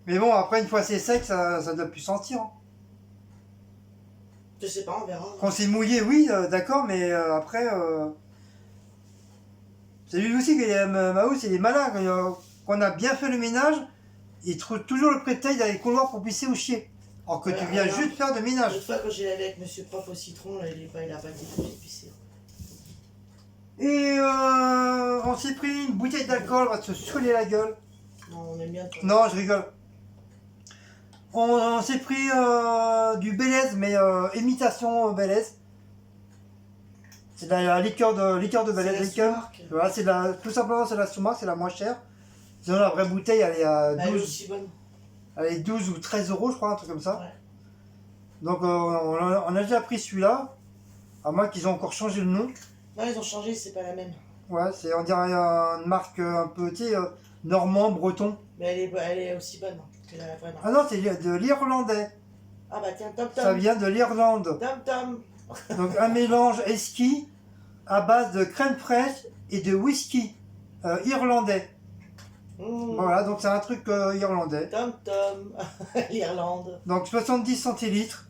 Mais bon, après une fois c'est sec, ça doit plus sentir. Hein. Je sais pas, on verra. Quand c'est mouillé, oui, d'accord, mais après, c'est lui aussi que Maous, il est malin. Quand on a bien fait le ménage, il trouve toujours le prétexte d'aller au couloir pour pisser ou chier. Alors que Ouais, tu viens regarde. juste faire de ménage. L'autre fois, quand j'ai lavé avec Monsieur Propre au citron, là, il a pas dit que j'ai pissé. Et on s'est pris une bouteille d'alcool, on va se saouler la gueule. Non, on aime bien. Non, je rigole. On s'est pris du Bélez, mais imitation Bélez. C'est de la liqueur de Bélez. C'est la Liqueur. Sous-Marque. Voilà, tout simplement c'est la sous-marque, c'est la moins chère. Sinon la vraie bouteille elle est à Elle est 12, aussi bonne. elle est 12 ou 13 euros je crois, un truc comme ça. Ouais. Donc on a déjà pris celui-là, à moins qu'ils ont encore changé le nom. Non, ils ont changé, c'est pas la même. Ouais, on dirait une marque un peu, tu sais, normand, breton. Mais elle est aussi bonne que la vraie marque. Ah non, c'est de l'irlandais. Ah bah tiens, Tom Ça Tom. vient de l'Irlande. Tom Tom. Donc un mélange esquis à base de crème fraîche et de whisky irlandais. Mmh. Voilà, donc c'est un truc irlandais. Tom Tom. L'Irlande. Donc 70 centilitres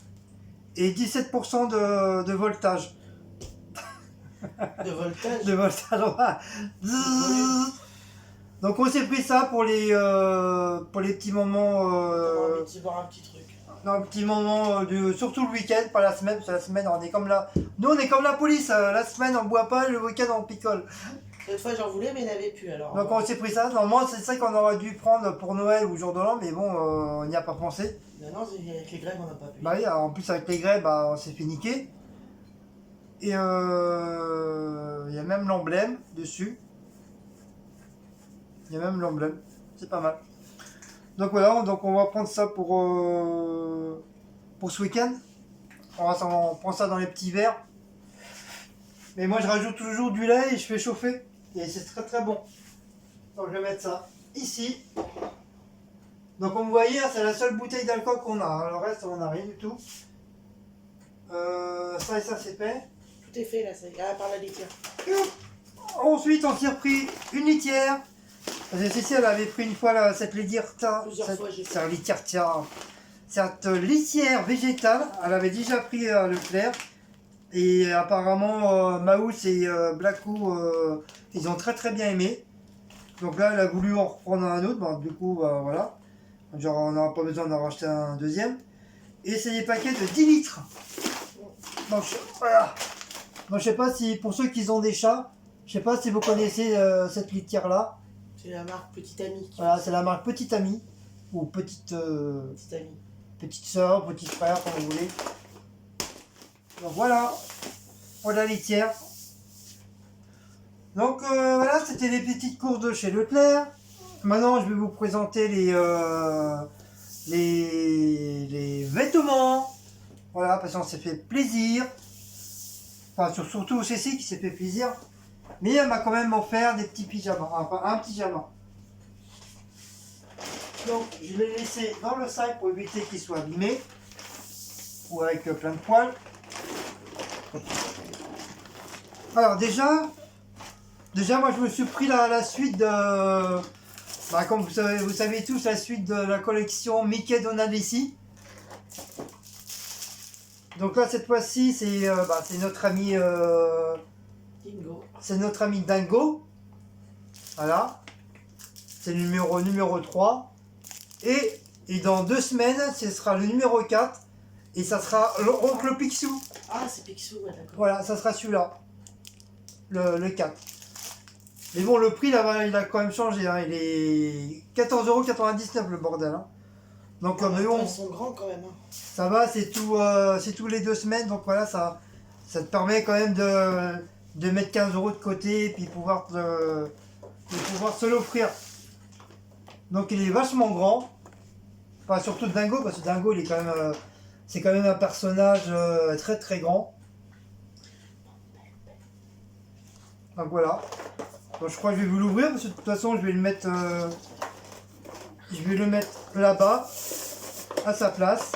et 17% de voltage. De voltage. De voltage, ouais. Zzzz. Donc on s'est pris ça pour les petits moments, On va envie de boire un petit truc. non, petits moments surtout le week-end, pas la semaine, parce que la semaine on est comme la, nous on est comme la police, la semaine on boit pas, le week-end on picole. Cette fois j'en voulais, mais il n'y en avait plus alors. Donc on s'est pris ça. Normalement c'est ça qu'on aurait dû prendre pour Noël ou jour de l'an, mais bon on n'y a pas pensé. Maintenant, avec les grèves, on n'a pas pu. Bah oui, en plus avec les grèves, bah, on s'est fait niquer. Et il y a même l'emblème dessus. Il y a même l'emblème. C'est pas mal. Donc voilà, donc on va prendre ça pour ce week-end. On prend ça dans les petits verres. Mais moi je rajoute toujours du lait et je fais chauffer. Et c'est très très bon. Donc je vais mettre ça ici. Donc comme vous voyez, c'est la seule bouteille d'alcool qu'on a. Hein. Le reste, on n'a rien du tout. Ça et ça c'est fait. Tout est fait là, ça y est, par la litière. Ensuite, on s'est repris une litière. Parce que Cécile elle avait pris une fois là, cette litière. Plusieurs fois, j'ai fait. C'est une litière, tiens. Cette litière végétale, elle avait déjà pris Leclerc. Et apparemment, Maous et Blackou, ils ont très très bien aimé. Donc là, elle a voulu en reprendre un autre. Bon, du coup, voilà. Genre, on n'aura pas besoin d'en racheter un deuxième. Et c'est des paquets de 10 litres. Donc, voilà. Donc, je sais pas si, pour ceux qui ont des chats, je sais pas si vous connaissez cette litière-là. C'est la marque Petit Ami. Voilà, c'est la marque Petit Ami. Ou petite Petit Ami. soeur, petit frère, comme vous voulez. Donc voilà. pour la litière. Donc voilà, c'était les petites courses de chez Leclerc. Maintenant, je vais vous présenter les vêtements. Voilà, parce qu'on s'est fait plaisir. Enfin, surtout Cécile qui s'est fait plaisir. Mais elle m'a quand même offert des petits pyjamas. Enfin, un pyjama. Donc, je l'ai laissé dans le sac pour éviter qu'il soit abîmé. Ou avec plein de poils. Alors, déjà, moi, je me suis pris la suite de... Bah, comme vous savez tous, la suite de la collection Mickey Donaldessi. Donc là, cette fois-ci, c'est notre ami... Dingo. c'est notre ami Dingo. Voilà. C'est le numéro 3. Et dans 2 semaines, ce sera le numéro 4. Et ça sera l'oncle Picsou. Ah, c'est Picsou, ouais, d'accord. Voilà, ça sera celui-là. Le 4. Mais bon, le prix, là, il a quand même changé. Hein. Il est 14,99 € le bordel. Hein. Donc, mais bon, Ils sont grands quand même. Hein. ça va, c'est tous les 2 semaines. Donc voilà, ça te permet quand même de mettre 15 € de côté et puis de pouvoir se l'offrir. Donc il est vachement grand. Enfin, surtout Dingo, parce que Dingo, il est quand même, c'est quand même un personnage très très grand. Donc voilà. Donc, je crois que je vais vous l'ouvrir parce que de toute façon je vais le mettre là-bas à sa place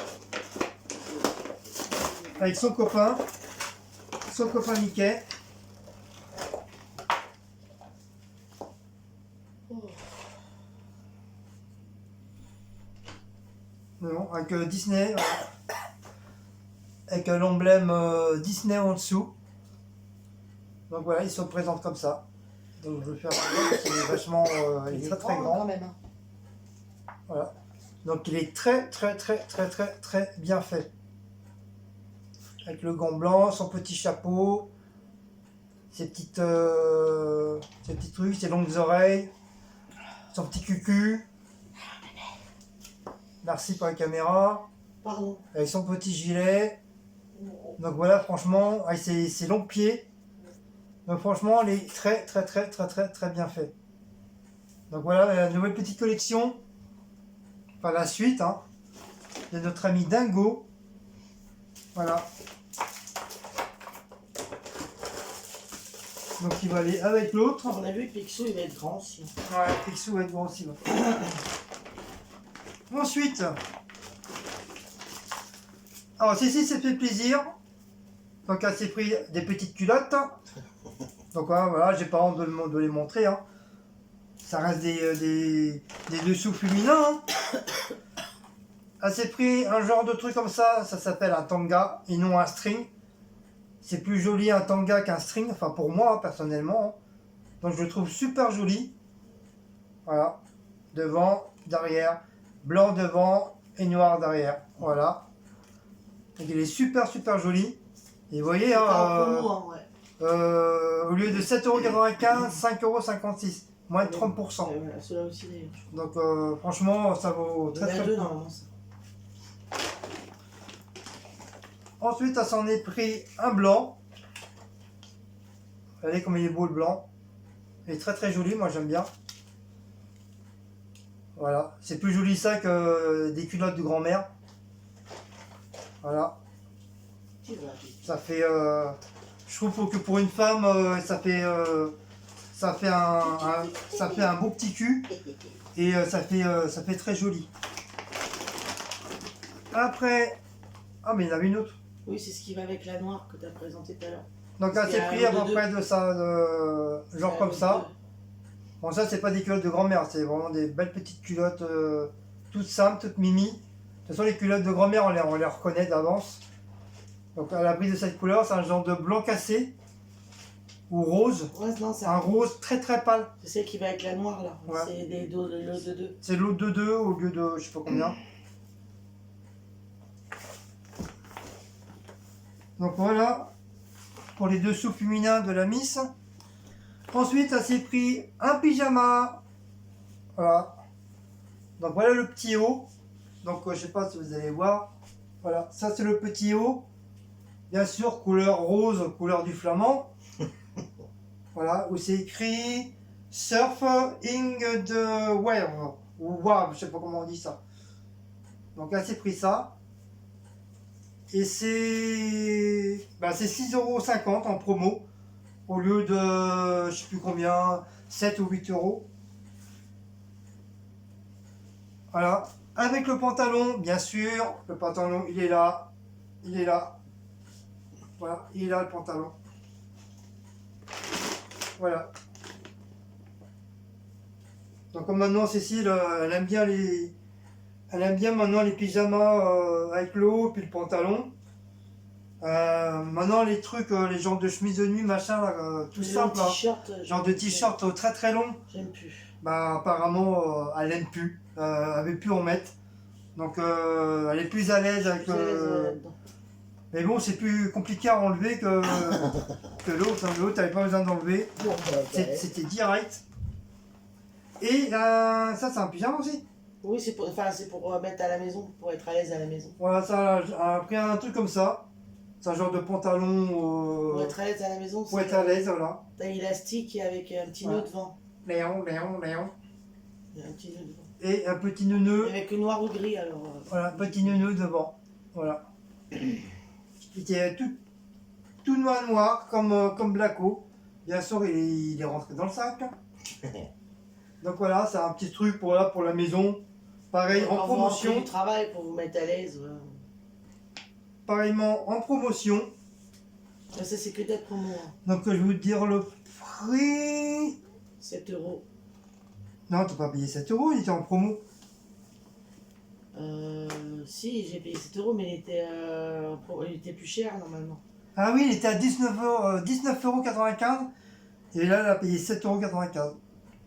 avec son copain Mickey. Non, avec Disney, voilà. Avec l'emblème Disney en dessous. Donc voilà, il se présente comme ça. Donc je vais faire parce qu'il est vachement, il est très très grand. Quand même. Hein. Voilà. Donc il est très très très très très très bien fait. Avec le gant blanc, son petit chapeau, ses petits trucs, ses longues oreilles, son petit cucu. Merci pour la caméra. Pardon. Avec son petit gilet. Donc voilà, franchement, avec ses longs pieds. Donc franchement, elle est très très très très très très bien fait. Donc voilà, la nouvelle petite collection. Enfin la suite, hein, de notre ami Dingo. Voilà. Donc il va aller avec l'autre. On a vu que Picsou il va être grand aussi. Ouais, Picsou va être grand aussi. Ouais. Ensuite, alors Cécile s'est fait plaisir. Donc elle s'est pris des petites culottes. Donc voilà, j'ai pas honte de les montrer. Hein. Ça reste des dessous féminins. Hein. Elle s'est pris un genre de truc comme ça s'appelle un tanga et non un string. C'est plus joli un tanga qu'un string, enfin pour moi personnellement. Donc je le trouve super joli. Voilà, devant, derrière, blanc devant et noir derrière. Voilà. Donc il est super super joli. Et vous voyez, hein, ouais. au lieu de 7,95 €, 5,56 €. Moins de 30%. Voilà, ceux-là aussi d'ailleurs. Donc franchement, ça vaut Il y en très a très deux bien. normalement ça. Ensuite, elle s'en est pris un blanc. Regardez comme il est beau le blanc. Il est très très joli, moi j'aime bien. Voilà, c'est plus joli ça que des culottes de grand-mère. Voilà, ça fait, je trouve que pour une femme, ça fait un beau petit cul et ça fait très joli. Après, ah mais il y en avait une autre. Oui, c'est ce qui va avec la noire que tu as présenté tout à l'heure. Donc elle s'est pris à peu près de ça, genre comme ça. Bon ça c'est pas des culottes de grand-mère, c'est vraiment des belles petites culottes toutes simples, toutes mimi. De toute façon les culottes de grand-mère on les reconnaît d'avance. Donc à la prise de cette couleur, c'est un genre de blanc cassé ou rose. Ouais, non, c'est Un rose très très pâle. C'est celle qui va avec la noire là. Ouais. C'est des l'autre de deux. C'est l'autre de 2 au lieu de je sais pas combien. Donc voilà pour les dessous féminins de la Miss. Ensuite, elle s'est pris un pyjama. Voilà. Donc voilà le petit haut. Donc je sais pas si vous allez voir. Voilà, ça c'est le petit haut. Bien sûr, couleur rose, couleur du flamand. Voilà, où c'est écrit Surfing the Wave. Ou Wave, je sais pas comment on dit ça. Donc là, c'est pris ça. Et c'est 6,50 € en promo. Au lieu de, je sais plus combien, 7 ou 8 euros. Voilà. Avec le pantalon, bien sûr. Le pantalon, il est là. Il est là. Voilà, il est là le pantalon. Voilà. Donc comme maintenant Cécile, elle aime bien maintenant les pyjamas avec le haut puis le pantalon. Maintenant les trucs, les genres de chemise de nuit, machin, là, tout simple, là, genre de t-shirt très très long. J'aime plus. Bah apparemment elle aime plus, elle veut plus en mettre. Donc elle est plus à l'aise avec. Mais bon, c'est plus compliqué à enlever que l'autre. Hein. L'autre, t'avais pas besoin d'enlever. Bon, C'était direct. Et ça, c'est un pyjama aussi. oui, c'est pour mettre à la maison, pour être à l'aise à la maison. Voilà, ça a pris un truc comme ça. C'est un genre de pantalon. Pour être à l'aise à la maison, Pour être à l'aise, voilà. T'as élastique et avec un petit nœud devant. Léon. Il y a un petit nœud devant. Et un petit neuneu. Avec le noir ou gris alors. Voilà, un petit neuneu devant. Voilà. Il était tout noir comme Blacko. Bien sûr, il est rentré dans le sac. Donc voilà, c'est un petit truc pour la maison. Pareil, en Quand vous rentrez promotion. du travail pour vous mettre à l'aise. Pareillement en promotion. Ça, c'est que des promos. Hein. Donc je vais vous dire le prix. 7 €. Non, t'as pas payé 7 €, il était en promo. Si, j'ai payé 7 €, mais il était plus cher normalement. Ah oui, il était à 19,95 €. Et là, il a payé 7,95 €.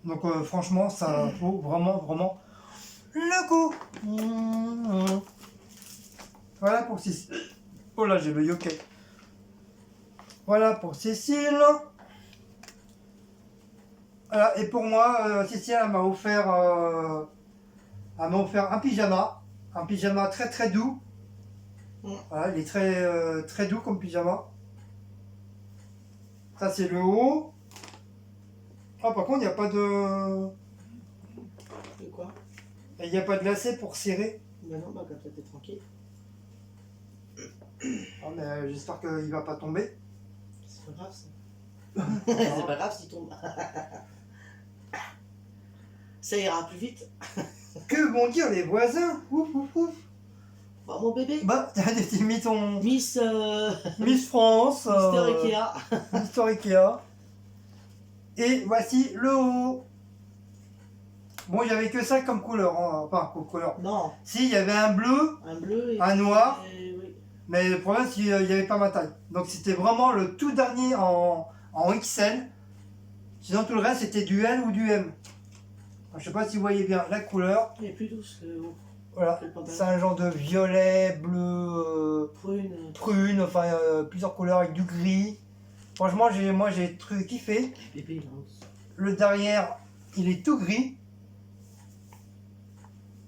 Donc franchement, ça vaut vraiment le coup. Voilà pour Cécile. Oh là, j'ai le yokai. Voilà pour Cécile. Voilà, et pour moi, Cécile, elle m'a offert un pyjama. Un pyjama très très doux. Voilà, il est très doux comme pyjama. Ça, c'est le haut. Ah, par contre, il n'y a pas de... De quoi? Il n'y a pas de lacet pour serrer. Bah non, bah comme ça t'es tranquille. Ah, mais j'espère qu'il ne va pas tomber. C'est pas grave ça. C'est pas grave s'il tombe. Ça ira plus vite. Que vont dire les voisins? Ouf, ouf, ouf. Bah mon bébé. Bah, t'as mis ton Miss Miss France. Mister Ikea. Mister Ikea. Et voici le haut. Bon, il n'y avait que ça comme couleur. Hein. Enfin, comme couleur. Non, Si, il y avait un bleu, un bleu et un noir. oui. Mais le problème, c'est qu'il n'y avait pas ma taille. Donc, c'était vraiment le tout dernier en XL. Sinon, tout le reste, c'était du L ou du M. Je sais pas si vous voyez bien la couleur. Il est plus douce que Voilà. le pantalon. C'est un genre de violet, bleu, Prune. prune, enfin plusieurs couleurs avec du gris. Franchement, moi j'ai kiffé. Bébé, il est rose. Le derrière, il est tout gris.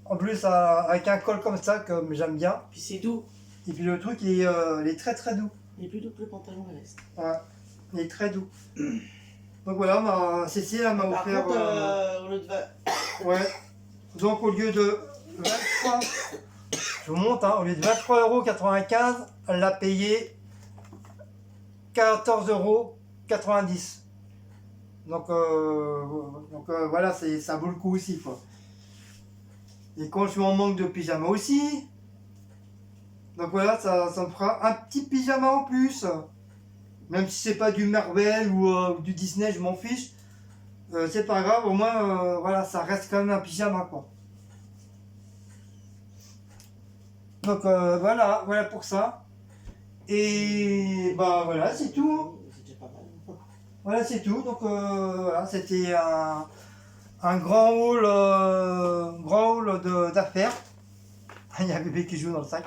En plus, avec un col comme ça, comme j'aime bien. Puis c'est doux. Et puis le truc, il est très très doux. Il est plus doux que le pantalon à l'est. Ouais, il est très doux. Donc voilà, Cécile elle m'a Par offert. contre, au lieu de Ouais. Donc au lieu de 23, je vous montre, hein, au lieu de 23,95 €, elle l'a payé 14,90 €. Donc voilà, ça vaut le coup aussi, quoi. Et quand je suis en manque de pyjama aussi, donc voilà, ça me fera un petit pyjama en plus. Même si c'est pas du Marvel ou du Disney, je m'en fiche. C'est pas grave, au moins, voilà, ça reste quand même un pyjama, quoi. Donc voilà pour ça. Et bah voilà, c'est tout. C'est déjà pas mal. Voilà, c'est tout. Donc voilà, c'était un grand haul, d'affaires. Il y a un bébé qui joue dans le sac.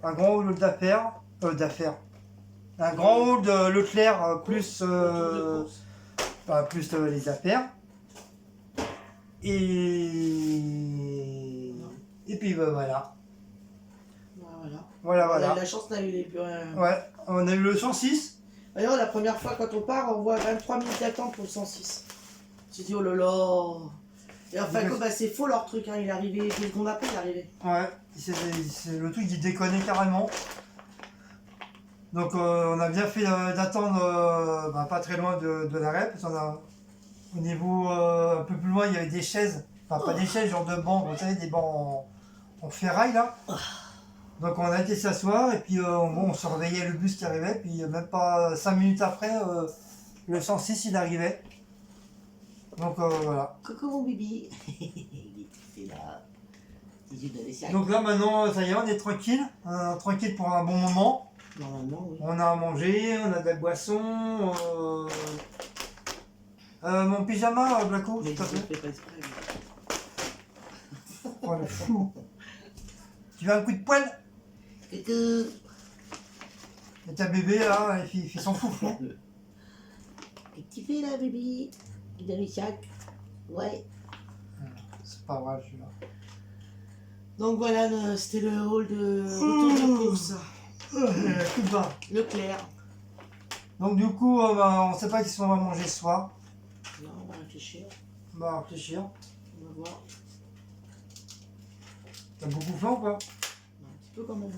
Un grand haul d'affaires. Un grand haul de Leclerc plus les affaires. Et puis bah, voilà. Ouais, Voilà. Voilà, On a voilà. eu la chance d'aller plus rien. Ouais, on a eu le 106. D'ailleurs, la première fois quand on part, on voit 23 minutes d'attente pour le 106. Tu dis, oh là là. Et enfin, Mais comme, bah, c'est faux leur truc, hein. Il est arrivé 2 secondes après, il est arrivé. Ouais, le truc il déconnait carrément. Donc on a bien fait d'attendre bah, pas très loin de l'arrêt, parce qu'on a au niveau un peu plus loin il y avait des chaises, enfin pas des chaises, genre de bancs, vous savez, des bancs en ferraille là. Donc on a été s'asseoir et puis bon, on surveillait le bus qui arrivait, puis même pas 5 minutes après, le 106 il arrivait. Donc voilà. Coucou mon bibi. C'est là. Donc là maintenant, ça y est, on est tranquille, tranquille pour un bon moment. Normalement, oui. On a à manger, on a de la boisson. Mon pyjama, Blacko, Mais s'il te je ne plaît. fais pas exprès. Oh le fou. Tu veux un coup de poil? Coucou. Et ta bébé là, il fait son fou. Qu'est-ce que tu fais là, bébé? Il a mis chaque. Ouais. C'est pas vrai, je suis là. Donc voilà, c'était le hall de retour de course. Tout va. Leclerc. Donc du coup, bah, on sait pas qu'est-ce qu'on va manger ce soir. Non, on va réfléchir. On va réfléchir. On va voir. T'as beaucoup faim ou pas? Un petit peu quand même.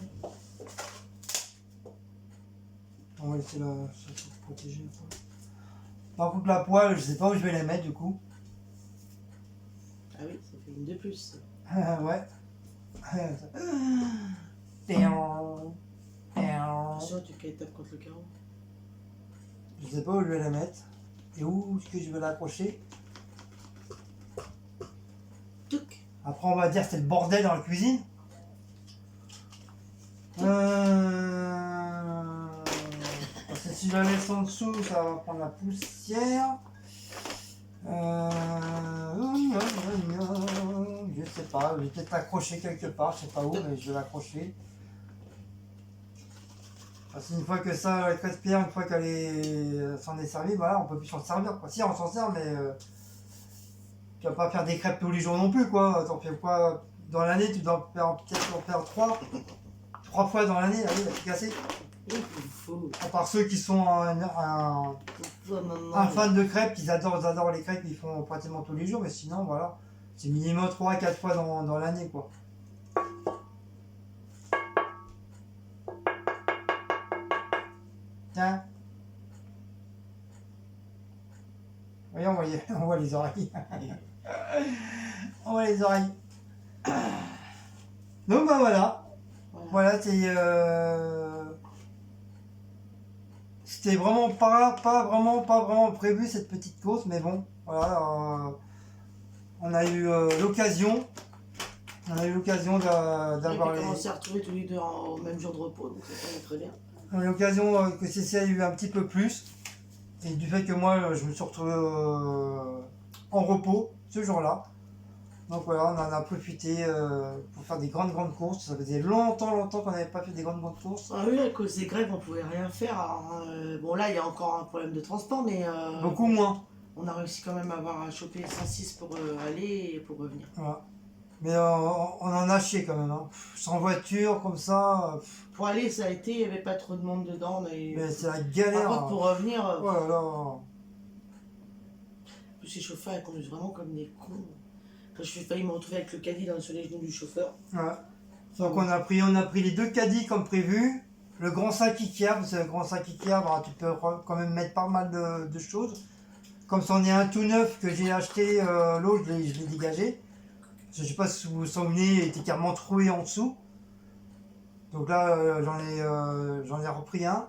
On va laisser la ça pour protéger la poêle. Par contre la poêle, je sais pas où je vais la mettre du coup. Ah oui, ça fait une de plus. Ouais. Attention, tu tapes contre le carreau. Je sais pas où je vais la mettre. Et où est-ce que je vais l'accrocher. Touc. Après on va dire que c'est le bordel dans la cuisine. Parce que si je la laisse en dessous, ça va prendre la poussière. Je sais pas, je vais peut-être l'accrocher quelque part, je sais pas où, mais je vais l'accrocher. Parce qu'une fois que ça, la crêpière, une fois qu'elle s'en est servie, voilà, on peut plus s'en servir, quoi. Si, on s'en sert, mais tu vas pas faire des crêpes tous les jours non plus, quoi. T'en fais quoi? Dans l'année, tu dois peut-être en faire trois fois dans l'année, allez, va te casser. À part ceux qui sont un fan de crêpes, ils adorent les crêpes, ils font pratiquement tous les jours, mais sinon, voilà, c'est minimum 3 à 4 fois dans l'année, quoi. Tiens. Voyez, on voit les oreilles. On voit les oreilles. Donc, bah voilà. Voilà, c'était vraiment pas vraiment prévu cette petite course, mais bon, voilà, on a eu l'occasion, d'avoir On a commencé à retrouver tous les deux au même jour de repos, donc ça très bien. on a eu l'occasion que Cécile a eu un petit peu plus, et du fait que moi je me suis retrouvé en repos ce jour-là. Donc voilà, on en a profité pour faire des grandes courses. Ça faisait longtemps qu'on n'avait pas fait des grandes courses. Ah oui, à cause des grèves, on pouvait rien faire. Alors, bon, là, il y a encore un problème de transport, mais Beaucoup moins. on a réussi quand même à choper 106 pour aller et pour revenir. Voilà. Mais on en a chié quand même. Hein. Sans voiture, comme ça. Pour aller, ça a été, il n'y avait pas trop de monde dedans. Mais c'est la galère. Par contre, pour revenir, Oh là là. plus ces chauffeurs, ils conduisent vraiment comme des cons. Quand je suis failli me retrouver avec le caddie sur les genoux du chauffeur. Ouais. Donc on a pris les 2 caddies comme prévu. Le grand sac Ikea, parce que le grand sac Ikea, bah, tu peux quand même mettre pas mal de choses. Comme c'en est un tout neuf que j'ai acheté, l'autre je l'ai dégagé. Parce que je sais pas si vous vous souvenez, il était carrément troué en dessous. Donc là j'en ai repris un.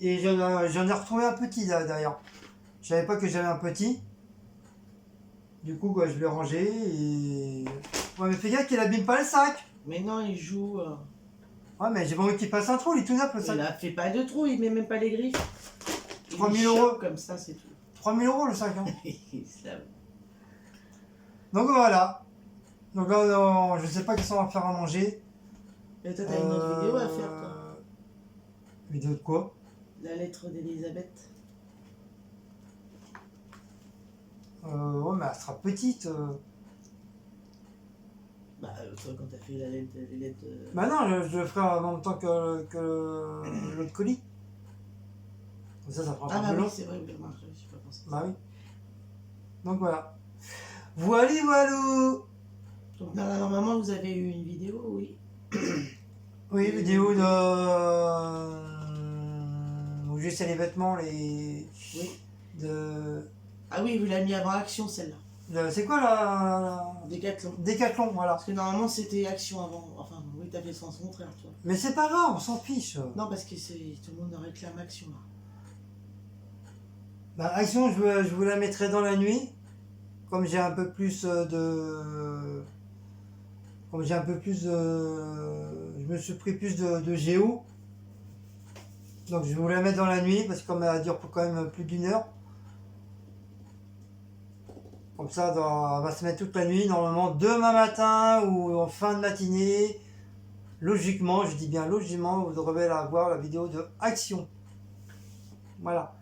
Et j'en ai retrouvé un petit là, derrière. Je savais pas que j'avais un petit. Du coup, quoi, je l'ai rangé et... Ouais, mais fais gaffe qu'il abîme pas le sac. Mais non, il joue. Ouais, mais j'ai pas envie qu'il fasse un trou, il est tout neuf le sac. Il a fait pas de trou, il met même pas les griffes. 3 000 Il euros. chope comme ça, c'est tout. 3 000 euros le sac. Hein. Ça va. Donc voilà. Donc là, je sais pas qu'est-ce qu'on va faire à manger. Et toi, t'as une autre vidéo à faire, toi. Vidéo de quoi? La lettre d'Elisabeth. Ouais, mais elle sera petite. Bah, toi, quand t'as fait les lettres. Bah non, je le ferai en même temps que l'autre colis. Ça fera Ah pas bah de oui, long. c'est vrai, oui, remarque, j'y ai pas pensé. Bah oui. Donc voilà. Voilou. Donc normalement vous avez eu une vidéo, oui. Oui, vidéo où j'essaie les vêtements, Oui. de... Ah oui, vous l'avez mis avant Action celle-là. C'est quoi la... Décathlon. Décathlon, voilà. Parce que normalement c'était Action avant. Enfin, oui, t'as fait le sens contraire, tu vois. Mais c'est pas grave, on s'en fiche. Non, parce que tout le monde réclame Action là. Bah, Action, je vous la mettrai dans la nuit. Comme j'ai un peu plus de... Comme j'ai un peu plus de... Je me suis pris plus de géo. Donc je vais vous la mettre dans la nuit, parce que comme elle dure quand même plus d'1 heure. Comme ça, elle va se mettre toute la nuit. Normalement, demain matin ou en fin de matinée, logiquement, je dis bien logiquement, vous devrez voir la vidéo de Action. Voilà.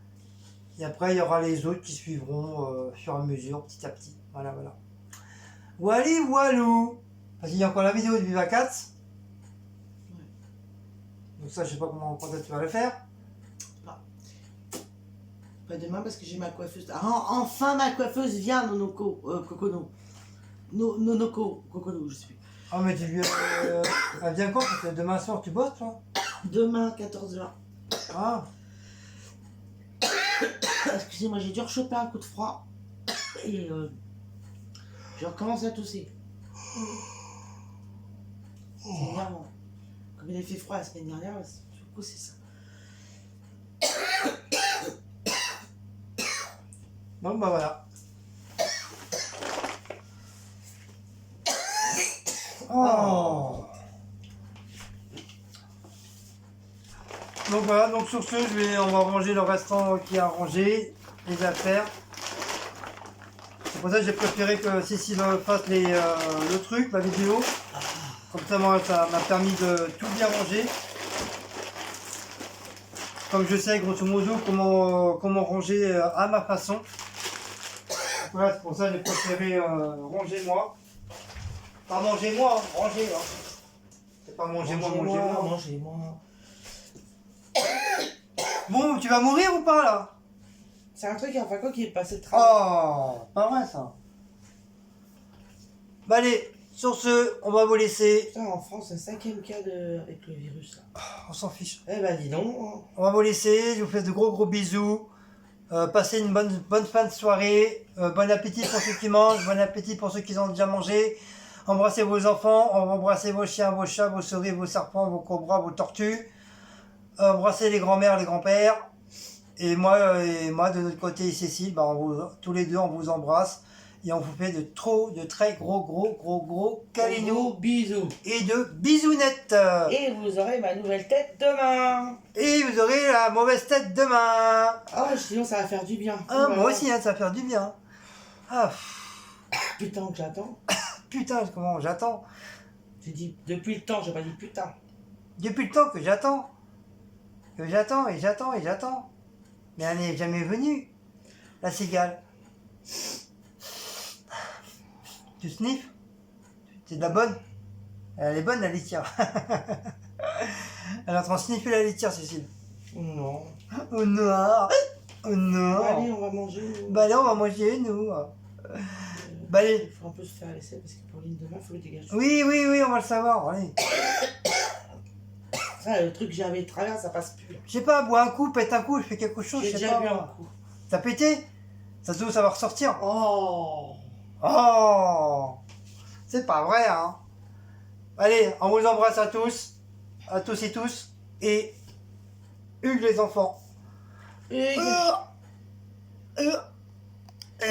Et après, il y aura les autres qui suivront au fur et à mesure, petit à petit. Voilà, voilà. Wally Walou. Parce qu'il y a encore la vidéo de Viva Cats. Ouais. Donc ça, je sais pas quand tu vas le faire. Pas demain parce que j'ai ma coiffeuse. Ah, enfin ma coiffeuse vient, Nonoko. Kokono. Nonoko. Kokono, je sais plus. Ah, mais tu lui elle vient quand? Parce que demain soir, tu bosses, toi? Demain, 14h. Ah. Excusez-moi, j'ai dû rechoper un coup de froid. Et je recommence à tousser. C'est énervant. Comme il a fait froid la semaine dernière, du coup c'est ça. Donc, bah voilà. Oh. Donc voilà, donc sur ce, on va ranger le restant qui est à ranger, les affaires. C'est pour ça que j'ai préféré que Cécile fasse le truc, la vidéo. Comme ça, moi, ça m'a permis de tout bien ranger. Comme je sais grosso modo comment ranger à ma façon. Voilà, c'est pour ça que j'ai préféré ranger moi. Pas manger moi, hein, ranger. Hein. C'est pas manger moi, manger moi. Mangez-moi. Bon, tu vas mourir ou pas là? C'est un truc, enfin quoi, qui est passé le travail. Oh, pas vrai ça. Bah allez, sur ce, on va vous laisser. Putain, en France, c'est le 5e cas avec le virus là. On s'en fiche. Eh bah dis donc. On va vous laisser, je vous fais de gros bisous. Passez une bonne fin de soirée. Bon appétit pour ceux qui mangent, bon appétit pour ceux qui ont déjà mangé. Embrassez vos enfants, embrassez vos chiens, vos chats, vos souris, vos serpents, vos cobras, vos tortues. Embrassez les grands-mères, les grands-pères. Et moi, de notre côté, Cécile, bah, tous les deux, on vous embrasse. Et on vous fait de très gros câlinous. Gros bisous. Et de bisounettes. Et vous aurez ma nouvelle tête demain. Et vous aurez la mauvaise tête demain. Ah, sinon ça va faire du bien. Ah, Voilà. moi aussi, hein, ça va faire du bien. Ah, Putain que j'attends. putain, comment j'attends. J'ai dit depuis le temps, j'ai pas dit putain. Depuis le temps que j'attends. Que j'attends et j'attends et j'attends. Mais elle n'est jamais venue. La cigale. Tu sniffes? C'est de la bonne? Elle est bonne, la litière. Elle est en train de sniffer la litière, Cécile. Non. Oh non. Oh non. Bon, allez, on va manger. Bah là, on va manger, nous. Bah allez. Il faut un peu se faire laisser parce que Pauline demain, il faut le dégager. Oui, on va le savoir. Allez. Ça, le truc que j'avais travers, ça passe plus. Je sais pas, bois un coup, pète un coup, je fais quelque chose, J'ai je sais déjà pas. bu un coup. T'as pété? Ça se trouve, ça va ressortir. Oh. Oh, c'est pas vrai, hein. Allez, on vous embrasse à tous et tous, et Hugues les enfants. Et...